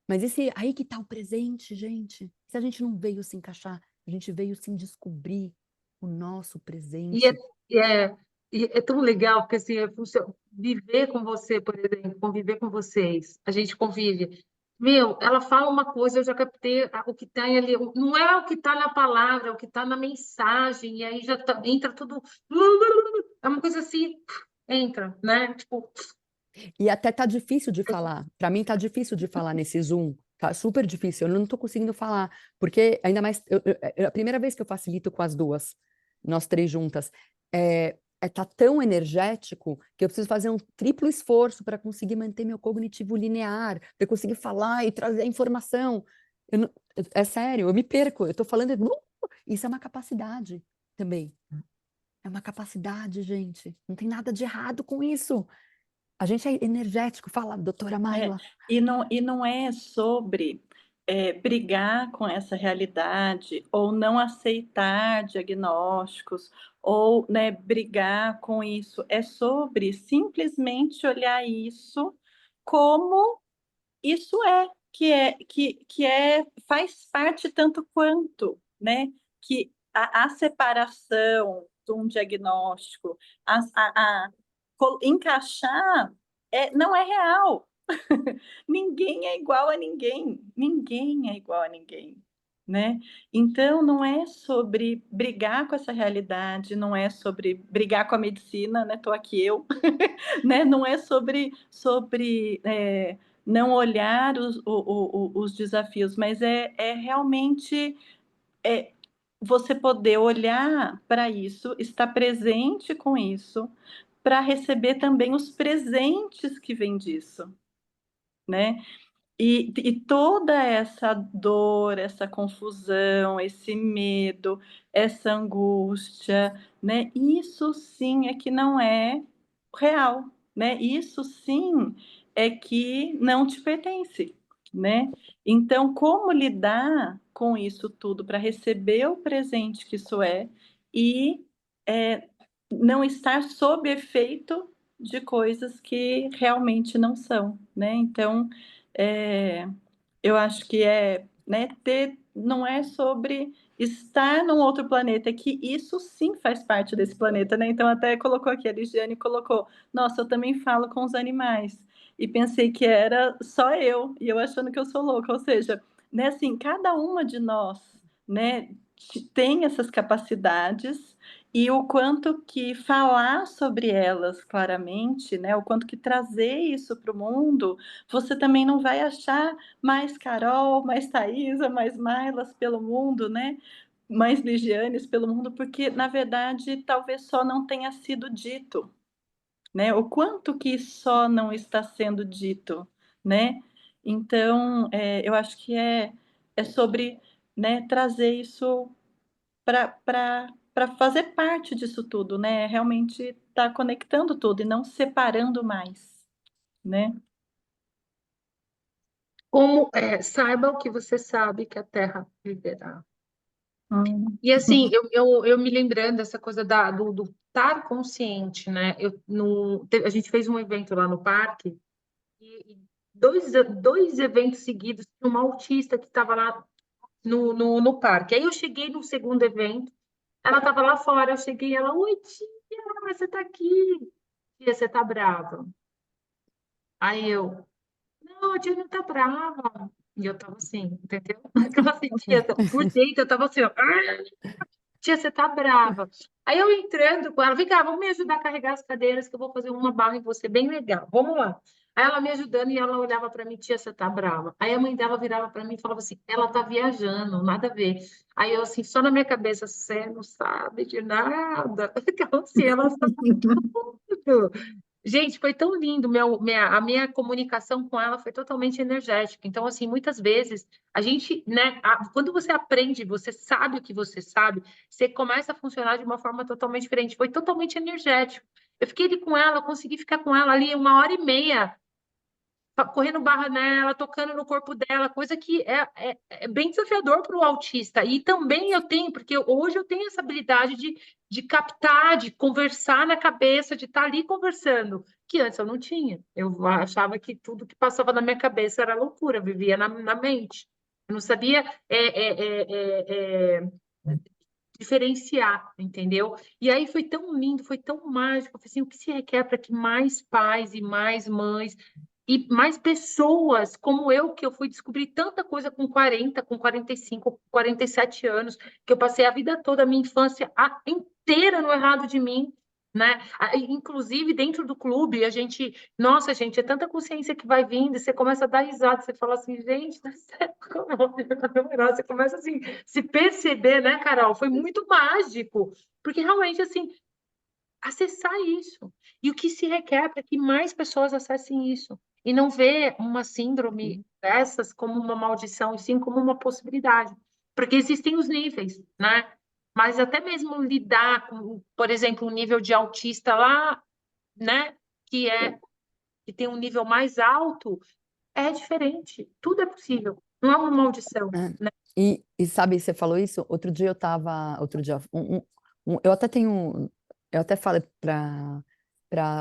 Mas aí que tá o presente, gente. Se a gente não veio se encaixar, a gente veio sim descobrir o nosso
E é,
presente.
e é, e é tão legal, porque assim, viver com você, por exemplo, conviver com vocês, a gente convive. Meu, ela fala uma coisa, eu já captei o que está ali. Não é o que está na palavra, é o que está na mensagem, e aí já entra tudo. É uma coisa assim, entra, né? Tipo,
E até tá difícil de falar. Para mim tá difícil de falar nesse Zoom. Tá super difícil. Eu não tô conseguindo falar, porque ainda mais é a primeira vez que eu facilito com as duas, nós três juntas. Tá tão energético que eu preciso fazer um triplo esforço para conseguir manter meu cognitivo linear, para conseguir falar e trazer a informação. É sério, eu me perco. Eu tô falando, isso é uma capacidade também. É uma capacidade, gente. Não tem nada de errado com isso. A gente é energético, fala, doutora
É,
Maila.
e não é sobre brigar com essa realidade ou não aceitar diagnósticos ou, né, brigar com isso. É sobre simplesmente olhar isso como isso faz parte tanto quanto, né? Que a separação de um diagnóstico, encaixar não é real. Ninguém é igual a ninguém, ninguém é igual a ninguém, né? Então não é sobre brigar com essa realidade, não é sobre brigar com a medicina, né? Tô aqui eu, né? Não é sobre não olhar os desafios, mas é realmente é, você poder olhar para isso, estar presente com isso, para receber também os presentes que vêm disso, né? E toda essa dor, essa confusão, esse medo, essa angústia, né? Isso sim é que não é real, né? Isso sim é que não te pertence, né? Então, como lidar com isso tudo para receber o presente que isso é e é, não estar sob efeito de coisas que realmente não são, né? Então, é, eu acho que né, não é sobre estar num outro planeta, que isso sim faz parte desse planeta, né? Então, até colocou aqui, a Ligiane colocou, nossa, eu também falo com os animais. E pensei que era só eu, e eu achando que eu sou louca, ou seja, né, assim, cada uma de nós, né, tem essas capacidades, e o quanto que falar sobre elas claramente, né, o quanto que trazer isso para o mundo, você também não vai achar mais Carol, mais Thaisa, mais Mailas pelo mundo, né? Mais Ligianes pelo mundo, porque na verdade talvez só não tenha sido dito, né? O quanto que só não está sendo dito, né? Então, eu acho que é sobre, né, trazer isso para fazer parte disso tudo, né? Realmente estar conectando tudo e não separando mais, né?
como saiba o que você sabe que a Terra viverá.
Hum.
E assim, eu me lembrando dessa coisa do estar consciente, né? A gente fez um evento lá no parque, e dois eventos seguidos, tinha uma autista que estava lá no parque. Aí eu cheguei no segundo evento, ela estava lá fora, eu cheguei, ela, oi, tia, você tá aqui. Tia, você tá brava. Aí eu, não, a tia não tá brava. E eu tava assim, entendeu? Aquela assim, tia, por dentro, eu tava assim, ó, tia, você tá brava. Aí eu entrando com ela, vem cá, vamos me ajudar a carregar as cadeiras, que eu vou fazer uma barra em você bem legal. Vamos lá. Aí ela me ajudando e ela olhava para mim, tia, você tá brava. Aí a mãe dela virava para mim e falava assim, ela tá viajando, nada a ver. Aí eu assim, só na minha cabeça, você não sabe de nada. Aquela assim, ela sabe tudo. Gente, foi tão lindo, a minha comunicação com ela foi totalmente energética. Então, assim, muitas vezes, a gente, né, quando você aprende, você sabe o que você sabe, você começa a funcionar de uma forma totalmente diferente. Foi totalmente energético. Eu fiquei ali com ela, consegui ficar com ela ali 1h30, correndo barra nela, tocando no corpo dela, coisa que é bem desafiador para o autista. E também eu tenho, porque hoje eu tenho essa habilidade de captar, de conversar na cabeça, de estar ali conversando, que antes eu não tinha. Eu achava que tudo que passava na minha cabeça era loucura, vivia na mente. Eu não sabia diferenciar, entendeu? E aí foi tão lindo, foi tão mágico. Eu falei assim, o que se requer para que mais pais e mais mães e mais pessoas como eu, que eu fui descobrir tanta coisa com 40, com 45, com 47 anos, que eu passei a vida toda, a minha infância inteira no errado de mim, né? Inclusive dentro do clube, a gente, nossa, gente, é tanta consciência que vai vindo, e você começa a dar risada, você fala assim, gente, como eu vou ficar melhor? Você começa assim, se perceber, né, Carol? Foi muito mágico, porque realmente assim, acessar isso. E o que se requer para que mais pessoas acessem isso. E não ver uma síndrome dessas como uma maldição, e sim como uma possibilidade. Porque existem os níveis, né? Mas até mesmo lidar com, por exemplo, um nível de autista lá, né? Que que tem um nível mais alto, é diferente. Tudo é possível. Não é uma maldição,
É.
né?
E sabe, você falou isso? Eu até tenho, eu até falei para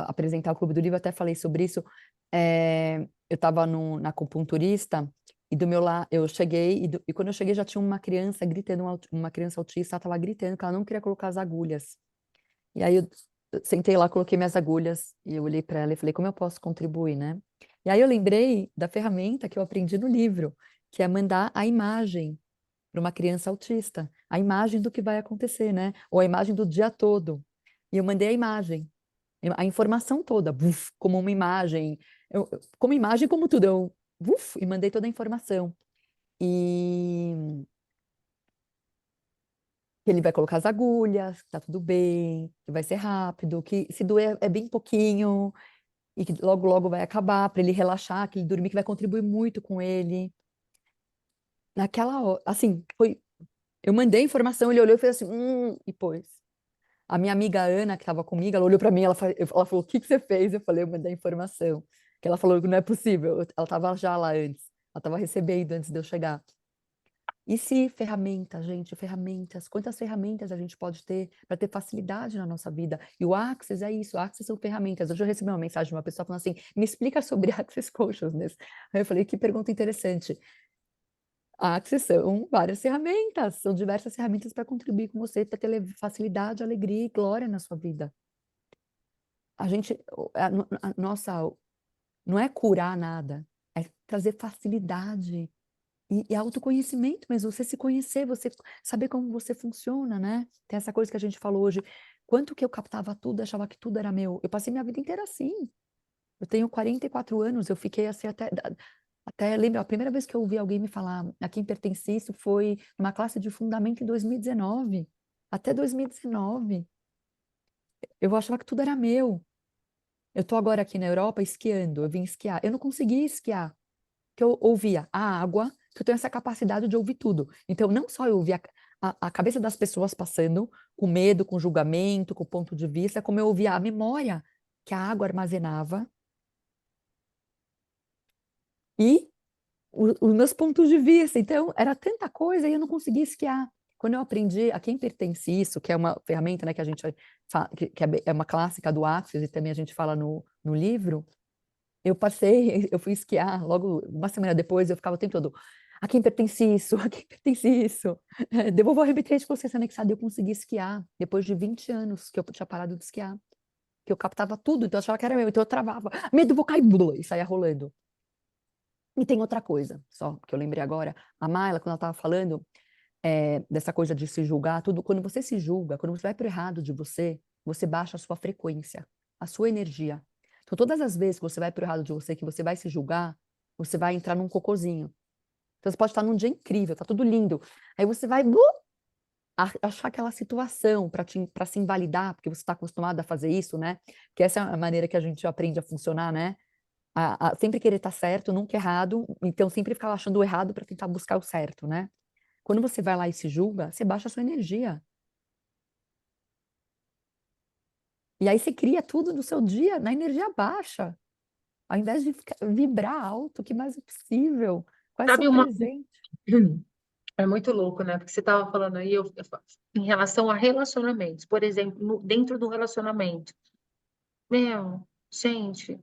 apresentar o Clube do Livro, eu até falei sobre isso. Eu estava na acupunturista e do meu lado, eu cheguei e quando eu cheguei já tinha uma criança gritando, uma criança autista, ela estava gritando que ela não queria colocar as agulhas. E aí eu sentei lá, coloquei minhas agulhas e eu olhei para ela e falei, como eu posso contribuir, né? E aí eu lembrei da ferramenta que eu aprendi no livro, que é mandar a imagem para uma criança autista, a imagem do que vai acontecer, né? Ou a imagem do dia todo. E eu mandei a imagem, a informação toda, buf, como uma imagem, como imagem, como tudo, e mandei toda a informação. E que ele vai colocar as agulhas, que tá tudo bem, que vai ser rápido, que se doer é bem pouquinho, e que logo, logo vai acabar, para ele relaxar, que ele dormir, que vai contribuir muito com ele. Naquela hora, assim, eu mandei a informação, ele olhou e fez assim, e pôs. A minha amiga Ana, que estava comigo, ela olhou para mim, ela falou, o que você fez? Eu falei, eu mandei a informação. Que ela falou que não é possível, ela estava já lá antes, ela estava recebendo antes de eu chegar. E se ferramentas, gente, ferramentas, quantas ferramentas a gente pode ter para ter facilidade na nossa vida? E o Access é isso, o Access são ferramentas. Hoje eu recebi uma mensagem de uma pessoa falando assim, me explica sobre Access Consciousness. Aí eu falei, que pergunta interessante. A Access são várias ferramentas, são diversas ferramentas para contribuir com você, para ter facilidade, alegria e glória na sua vida. A gente, a nossa, não é curar nada, é trazer facilidade e autoconhecimento mesmo, você se conhecer, você saber como você funciona, né? Tem essa coisa que a gente falou hoje, quanto que eu captava tudo, achava que tudo era meu. Eu passei minha vida inteira assim. Eu tenho 44 anos, eu fiquei assim até lembro, a primeira vez que eu ouvi alguém me falar a quem pertence isso foi numa classe de fundamento em 2019. Até 2019. Eu achava que tudo era meu. Eu tô agora aqui na Europa esquiando, eu vim esquiar. Eu não conseguia esquiar, que eu ouvia a água, que eu tenho essa capacidade de ouvir tudo. Então, não só eu ouvia a cabeça das pessoas passando, com medo, com julgamento, com ponto de vista, como eu ouvia a memória que a água armazenava e os meus pontos de vista. Então, era tanta coisa e eu não conseguia esquiar. Quando eu aprendi a quem pertence isso, que é uma ferramenta, né, que a gente que é uma clássica do Access e também a gente fala no livro, eu fui esquiar, logo uma semana depois eu ficava o tempo todo, A quem pertence isso? A quem pertence isso? Devolvo a remetente de consciência anexada. Eu consegui esquiar depois de 20 anos que eu tinha parado de esquiar. Que eu captava tudo, então eu achava que era meu, então eu travava. Medo, vou cair, e saía rolando. E tem outra coisa, só que eu lembrei agora. A Mayla, quando ela estava falando dessa coisa de se julgar, tudo, quando você se julga, quando você vai para o errado de você, você baixa a sua frequência, a sua energia. Então, todas as vezes que você vai para o errado de você, que você vai se julgar, você vai entrar num cocôzinho. Então, você pode estar num dia incrível, tá tudo lindo. Aí você vai achar aquela situação para se invalidar, porque você está acostumado a fazer isso, né? Que essa é a maneira que a gente aprende a funcionar, né? Sempre querer estar certo, nunca errado, então sempre ficar achando o errado para tentar buscar o certo, né? Quando você vai lá e se julga, você baixa a sua energia. E aí você cria tudo no seu dia na energia baixa. Ao invés de vibrar alto, o que mais é possível? Qual é seu
Sabe uma.
presente?
É muito louco, né? Porque você estava falando aí em relação a relacionamentos, por exemplo, dentro do relacionamento. Meu, gente,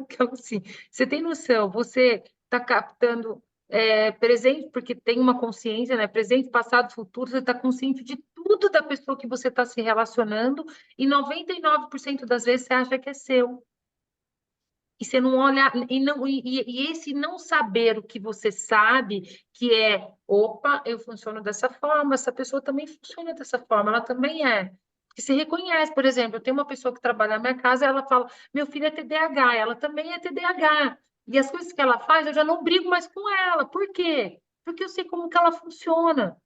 que assim, você tem noção, você está captando presente, porque tem uma consciência, né? Presente, passado, futuro, você está consciente de tudo da pessoa que você está se relacionando, e 99% das vezes você acha que é seu. E você não olha, e esse não saber o que você sabe, que é, opa, eu funciono dessa forma, essa pessoa também funciona dessa forma, ela também é. E se reconhece, por exemplo, eu tenho uma pessoa que trabalha na minha casa, ela fala, meu filho é TDAH, ela também é TDAH. E as coisas que ela faz, eu já não brigo mais com ela. Por quê? Porque eu sei como que ela funciona.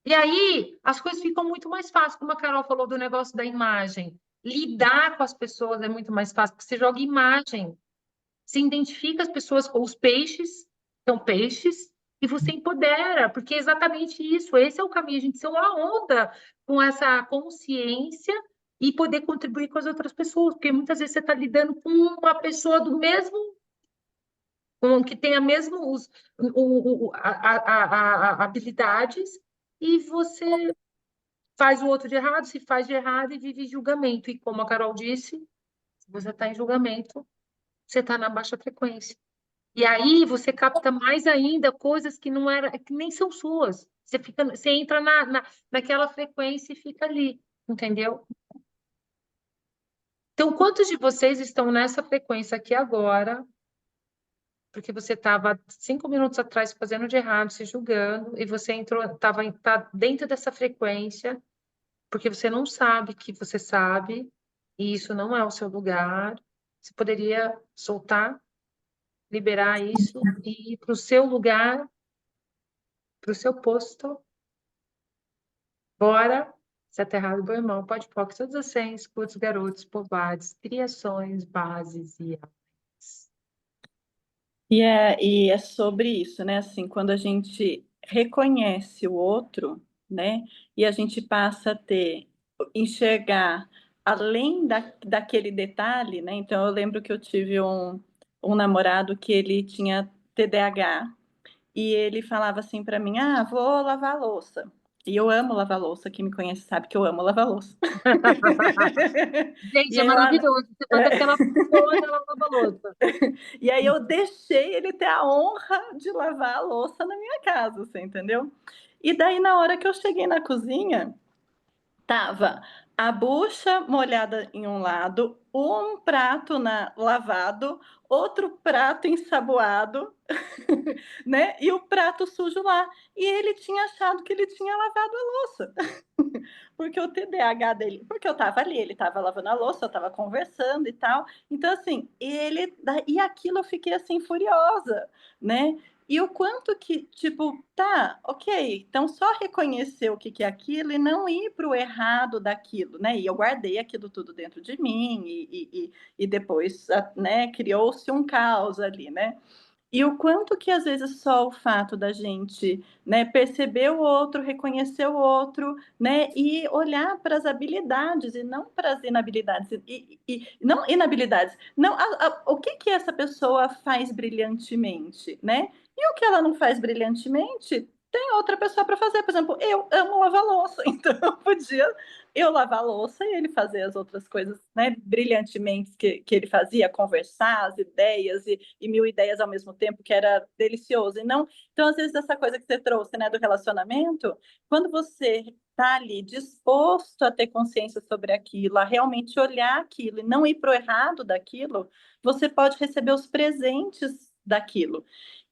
E aí, as coisas ficam muito mais fáceis, como a Carol falou do negócio da imagem. Lidar com as pessoas é muito mais fácil, porque você joga imagem. Você identifica as pessoas com os peixes, são peixes, e você empodera, porque é exatamente isso. Esse é o caminho, a gente ser uma onda com essa consciência e poder contribuir com as outras pessoas, porque muitas vezes você está lidando com uma pessoa do mesmo, que tenha mesmo habilidades, e você faz o outro de errado, se faz de errado e vive julgamento. E como a Carol disse, se você está em julgamento, você está na baixa frequência. E aí você capta mais ainda coisas que não era, que nem são suas. Você entra naquela frequência e fica ali, entendeu? Então, quantos de vocês estão nessa frequência aqui agora? Porque você estava 5 minutos atrás fazendo de errado, se julgando, e você entrou, tá dentro dessa frequência, porque você não sabe que você sabe, e isso não é o seu lugar. Você poderia soltar, liberar isso e ir para o seu lugar, para o seu posto. Bora, se aterrado, meu irmão, pode pôr todos os 100, escudos, garotos, povoados, criações, bases e aves.
E é sobre isso, né? Assim, quando a gente reconhece o outro, né? E a gente passa a enxergar além daquele detalhe, né? Então, eu lembro que eu tive um namorado que ele tinha TDAH e ele falava assim para mim: ah, vou lavar a louça. E eu amo lavar louça, quem me conhece sabe que eu amo lavar louça.
Gente,
E
é
aí lá,
maravilhoso. Você bota aquela pessoa na lava-louça.
e aí eu deixei ele ter a honra de lavar a louça na minha casa, você entendeu? E daí, na hora que eu cheguei na cozinha, tava a bucha molhada em um lado, um prato lavado, outro prato ensaboado, né? E o prato sujo lá. E ele tinha achado que ele tinha lavado a louça. Porque o TDAH dele, porque eu estava ali, ele estava lavando a louça, eu estava conversando e tal. Então, assim, e aquilo eu fiquei assim furiosa, né? E o quanto que, tipo, tá, ok, então só reconhecer o que, que é aquilo e não ir para o errado daquilo, né? E eu guardei aquilo tudo dentro de mim, e depois, né, criou-se um caos ali, né? E o quanto que às vezes só o fato da gente, né, perceber o outro, reconhecer o outro, né, e olhar para as habilidades e não para as inabilidades e não inabilidades, não o que essa pessoa faz brilhantemente, né? E o que ela não faz brilhantemente tem outra pessoa para fazer. Por exemplo, eu amo lavar louça, então podia eu lavar a louça e ele fazer as outras coisas, né, brilhantemente que ele fazia, conversar as ideias e mil ideias ao mesmo tempo, que era delicioso. E não, então às vezes essa coisa que você trouxe, né, do relacionamento, quando você está ali disposto a ter consciência sobre aquilo, a realmente olhar aquilo e não ir para o errado daquilo, você pode receber os presentes daquilo.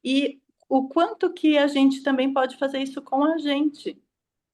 E o quanto que a gente também pode fazer isso com a gente,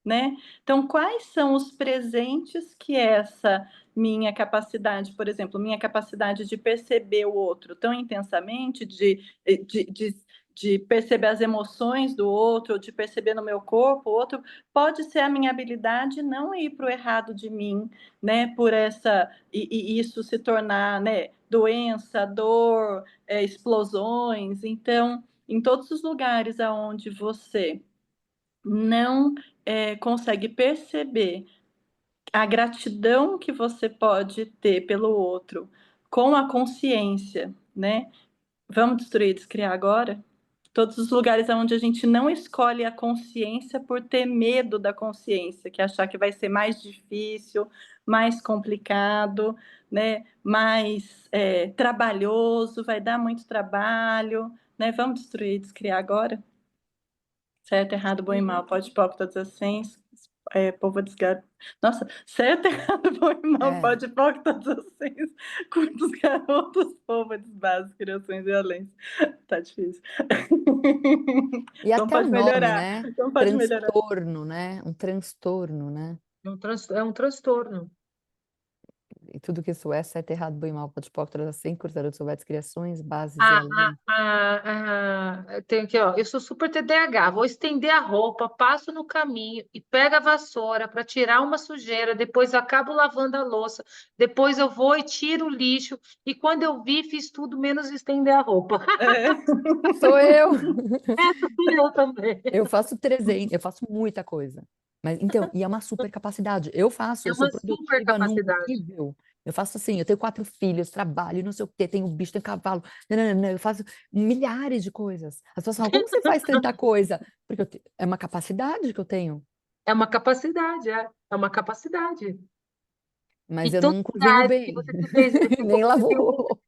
né? Então, quais são os presentes que essa minha capacidade, por exemplo, minha capacidade de perceber o outro tão intensamente, de, de, de perceber as emoções do outro, de perceber no meu corpo o outro, pode ser a minha habilidade não ir para o errado de mim, né? Por essa e isso se tornar, né? Doença, dor, explosões. Então, em todos os lugares aonde você não consegue perceber a gratidão que você pode ter pelo outro com a consciência, né? Vamos destruir e descriar agora? Todos os lugares onde a gente não escolhe a consciência por ter medo da consciência, que é achar que vai ser mais difícil, mais complicado, né? Mais trabalhoso, vai dar muito trabalho, né? Vamos destruir e descriar agora? Certo, errado, bom e mal, pode, pode, todas as senhas, povo desgaroto. Nossa, certo, errado, bom e mal,
É.
pode, pode, todas as senhas, curtos garotos, povo desbases, criações e violência. Tá difícil.
E
Então
até o
pode
nome,
melhorar,
né?
então pode melhorar.
Transtorno, né? Um transtorno, né?
É um transtorno.
E tudo que isso é, certo, errado, bom e mal, pode, pode, todas assim, curtaram de criações, bases e
Ah,
além.
eu tenho aqui, ó. Eu sou super TDAH. Vou estender a roupa, passo no caminho e pego a vassoura para tirar uma sujeira. Depois acabo lavando a louça. Depois eu vou e tiro o lixo. E quando eu vi, fiz tudo menos estender a roupa.
É.
Sou eu!
Eu também.
Eu faço 300, eu faço muita coisa. Mas então, e é uma super capacidade. Eu faço,
É
eu sou
uma super
produtiva num
capacidade.
nível. Eu faço assim, eu tenho 4 filhos, trabalho, não sei o quê, tenho bicho, tenho cavalo, nananana, eu faço milhares de coisas. As pessoas falam, como você faz tanta coisa? Porque é uma capacidade que eu tenho,
É uma capacidade, é. É uma capacidade.
mas
E
eu
todos
não
os
cozinho
lugares que
bem,
você se fez,
nem lavo roupa.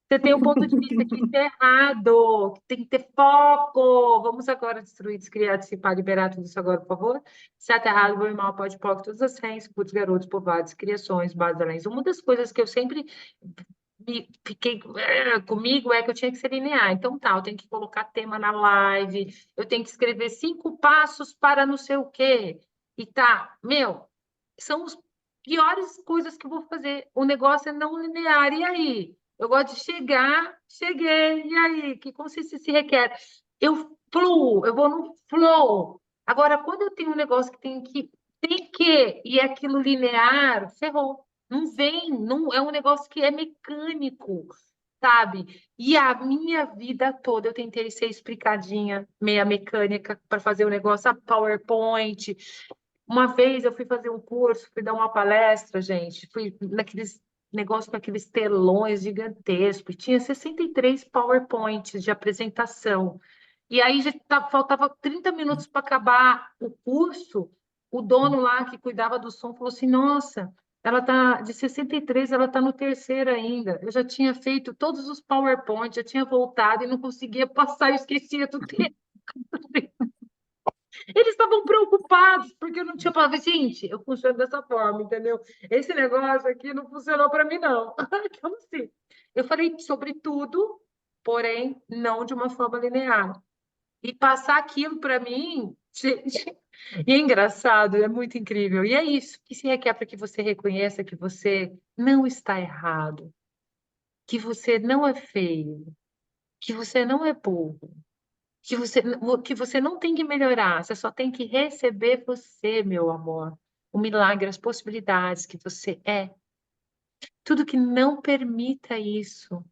você tem um ponto de vista que isso é errado, que tem que ter foco. Vamos agora destruir, descriar, dissipar, liberar tudo isso agora, por favor. Certo, errado, bom e mal, pode, pode, todas as senhas, putos, garotos, povoados, criações, bases, além. Uma das coisas que eu sempre fiquei comigo é que eu tinha que ser linear. Então, tá, eu tenho que colocar tema na live, eu tenho que escrever 5 passos para não sei o quê. E tá, meu, são as piores coisas que eu vou fazer. O negócio é não linear. E aí? Eu gosto de chegar, cheguei, e aí? Que consciência se requer? Eu fluo, eu vou no flow. Agora, quando eu tenho um negócio que e é aquilo linear, ferrou. Não vem, não é um negócio que é mecânico, sabe? E a minha vida toda eu tentei ser explicadinha, meia mecânica, para fazer o negócio, a PowerPoint. Uma vez eu fui fazer um curso, fui dar uma palestra, gente, fui naqueles negócios com aqueles telões gigantescos, tinha 63 PowerPoints de apresentação. E aí faltava 30 minutos para acabar o curso, o dono lá que cuidava do som falou assim: "Nossa, ela tá de 63, ela tá no terceiro ainda. Eu já tinha feito todos os PowerPoints, já tinha voltado e não conseguia passar, eu esquecia do tempo." Eles estavam preocupados, porque eu não tinha falado, gente, eu funciono dessa forma, entendeu? Esse negócio aqui não funcionou para mim, não. Então, assim, eu falei sobre tudo, porém, não de uma forma linear. E passar aquilo para mim, gente, e é engraçado, é muito incrível. E é isso que se requer para que você reconheça que você não está errado, que você não é feio, que você não é burro, que você não tem que melhorar, você só tem que receber você, meu amor. O milagre, as possibilidades que você é. Tudo que não permita isso.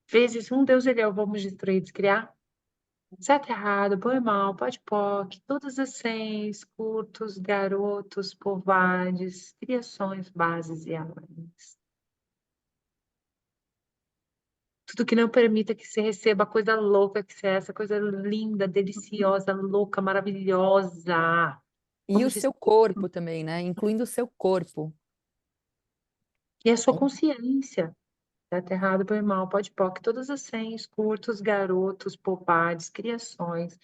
Vezes um Deus ele é o vamos destruir, descriar. Certo, errado, bom e mal, pode POC, todas as senhas, curtos, garotos, povoados, criações, bases e além. tudo que não permita que você receba a coisa louca que você é, essa coisa linda, deliciosa, louca, maravilhosa.
E o
Vamos
seu corpo também, né? Incluindo o seu corpo.
e a sua consciência. Certo, errado, bem, mal, pode, pode, todas as senhas, curtos, garotos, popares, criações,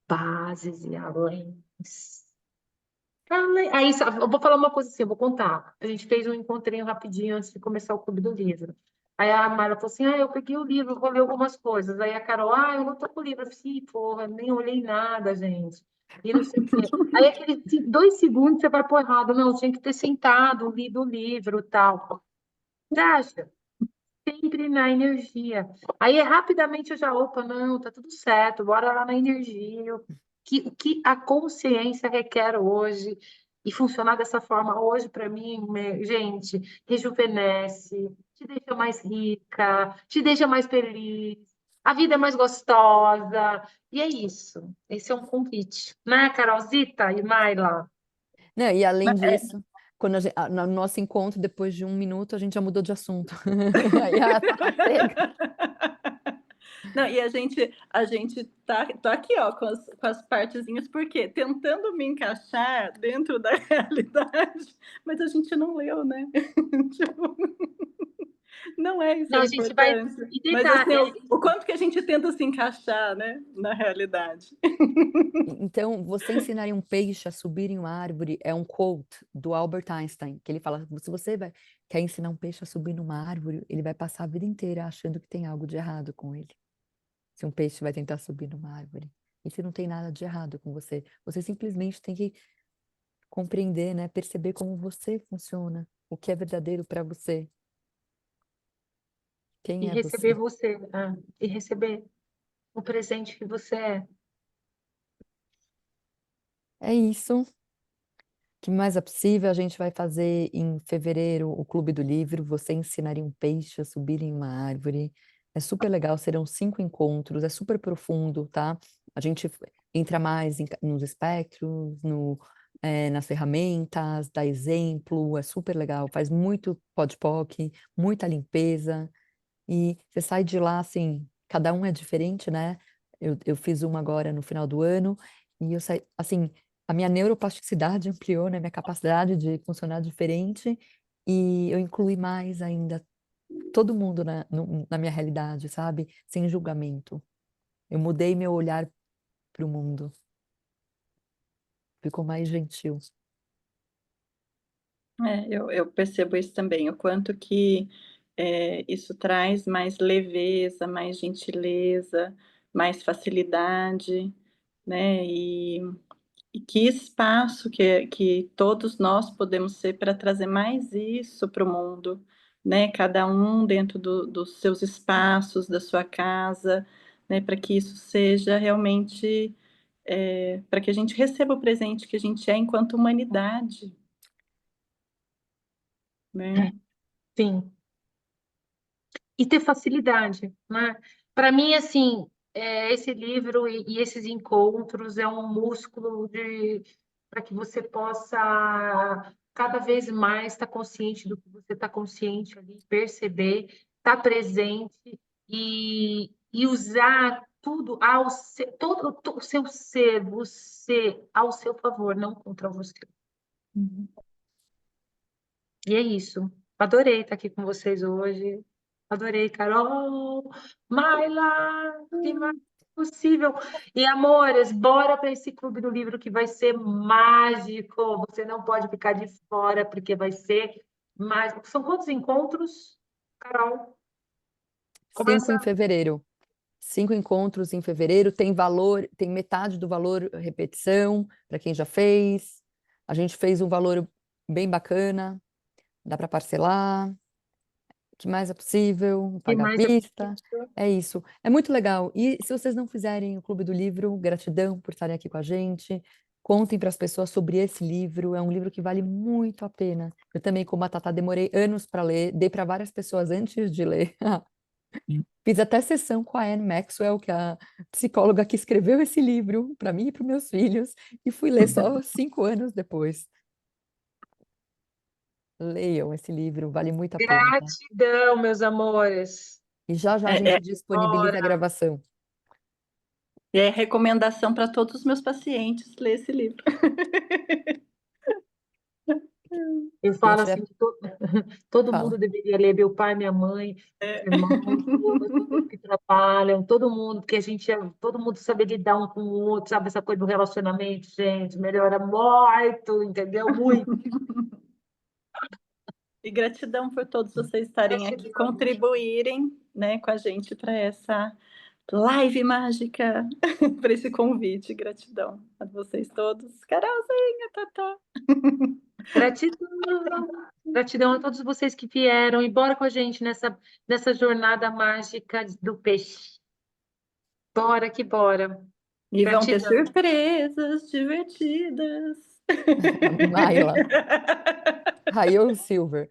bases e além. Aí, eu vou falar uma coisa assim, eu vou contar. A gente fez um encontrinho rapidinho antes de começar o Clube do Livro. Aí a Mara falou assim, eu peguei o livro, vou ler algumas coisas. Aí a Carol, eu não tô com o livro. Eu falei, porra, nem olhei nada, gente. E não sei o quê. Aí aqueles 2 segundos você vai pôr errado. Não, tinha que ter sentado, lido o livro e tal. Você acha? Sempre na energia. Aí rapidamente eu já, opa, não, tá tudo certo, bora lá na energia. O que a consciência requer hoje e funcionar dessa forma hoje, para mim, gente, rejuvenesce, te deixa mais rica, te deixa mais feliz, a vida é mais gostosa. E é isso. Esse é um convite, né, Carolzita e Maila?
Não, e além
É,
disso, quando no nosso encontro, depois de 1 minuto, a gente já mudou de assunto. Aí tá pega.
Não, e a gente tá aqui, ó, com as partezinhas, porque tentando me encaixar dentro da realidade, mas a gente não leu, né? Tipo, não é isso
Não,
a
a gente vai.
importância.
E
Mas assim,
detalhe,
o quanto que a gente tenta se encaixar, né, na realidade.
Então, você ensinaria um peixe a subir em uma árvore é um quote do Albert Einstein, que ele fala, se você quer ensinar um peixe a subir numa árvore, ele vai passar a vida inteira achando que tem algo de errado com ele. Se um peixe vai tentar subir numa árvore. E se não tem nada de errado com você, você simplesmente tem que compreender, né, perceber como você funciona, o que é verdadeiro para você,
e
quem é
receber
você.
você, e receber o presente que você é.
É isso. Que mais é possível? A gente vai fazer em fevereiro o Clube do Livro. Você ensinaria um peixe a subir em uma árvore. É super legal, serão 5 encontros, é super profundo, tá? A gente entra mais nos espectros, nas ferramentas, dá exemplo, é super legal, faz muito podpoc, muita limpeza, e você sai de lá assim, cada um é diferente, né? Eu fiz uma agora no final do ano, e eu saí, assim, a minha neuroplasticidade ampliou, né? Minha capacidade de funcionar diferente, e eu incluí mais ainda todo mundo na minha realidade, sabe? Sem julgamento. Eu mudei meu olhar para o mundo, ficou mais gentil.
Eu percebo isso também, o quanto que isso traz mais leveza, mais gentileza, mais facilidade, né? E que espaço que todos nós podemos ser para trazer mais isso para o mundo, né? Cada um dentro dos seus espaços, da sua casa, né? Para que isso seja realmente, para que a gente receba o presente que a gente é enquanto humanidade, né?
Sim. E ter facilidade, né? Para mim, assim, esse livro e esses encontros é um músculo para que você possa cada vez mais estar consciente do que você está consciente ali, perceber, estar presente e usar tudo todo o seu ser, você ao seu favor, não contra você.
Uhum.
E é isso. Adorei estar aqui com vocês hoje. Adorei, Carol, Maila, que mais possível. E, amores, bora para esse Clube do Livro que vai ser mágico. Você não pode ficar de fora, porque vai ser mágico. São quantos encontros, Carol?
5
Começa.
em fevereiro. 5 encontros em fevereiro, tem valor, tem metade do valor repetição, para quem já fez. A gente fez um valor bem bacana, dá para parcelar, o que mais é possível,
Que
pagar à
mais é
vista.
possível?
É isso. É muito legal. E se vocês não fizerem o Clube do Livro, gratidão por estarem aqui com a gente. Contem para as pessoas sobre esse livro. É um livro que vale muito a pena. Eu também, como a Tatá, demorei anos para ler, dei para várias pessoas antes de ler. Fiz até sessão com a Anne Maxwell, que é a psicóloga que escreveu esse livro para mim e para meus filhos, e fui ler só 5 anos depois. Leiam esse livro, vale muito a pena, tá?
Gratidão, meus amores.
E já a
É,
gente disponibiliza a
Bora.
gravação.
é recomendação para todos os meus pacientes ler esse livro.
Eu
Quem
falo
tiver,
assim, que todo mundo
fala.
deveria ler, meu pai, minha mãe, irmãos, todas pessoas que trabalham, todo mundo, porque todo mundo sabe lidar um com o outro, sabe essa coisa do relacionamento, gente, melhora muito, entendeu? Muito.
E gratidão por todos vocês estarem aqui,
Gratidão.
contribuírem, né, com a gente para essa live mágica, para esse convite. Gratidão a vocês todos. Carolzinha, Tatá.
Gratidão. Gratidão a todos vocês que vieram e bora com a gente nessa jornada mágica do peixe. Bora que bora.
E vão ter
Gratidão.
surpresas divertidas.
Maila, Rayon Silver.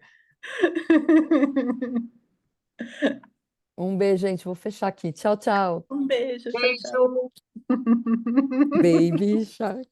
Um beijo, gente. Vou fechar aqui. Tchau, tchau.
Um beijo, tchau, tchau.
Beijo.
Baby Shark.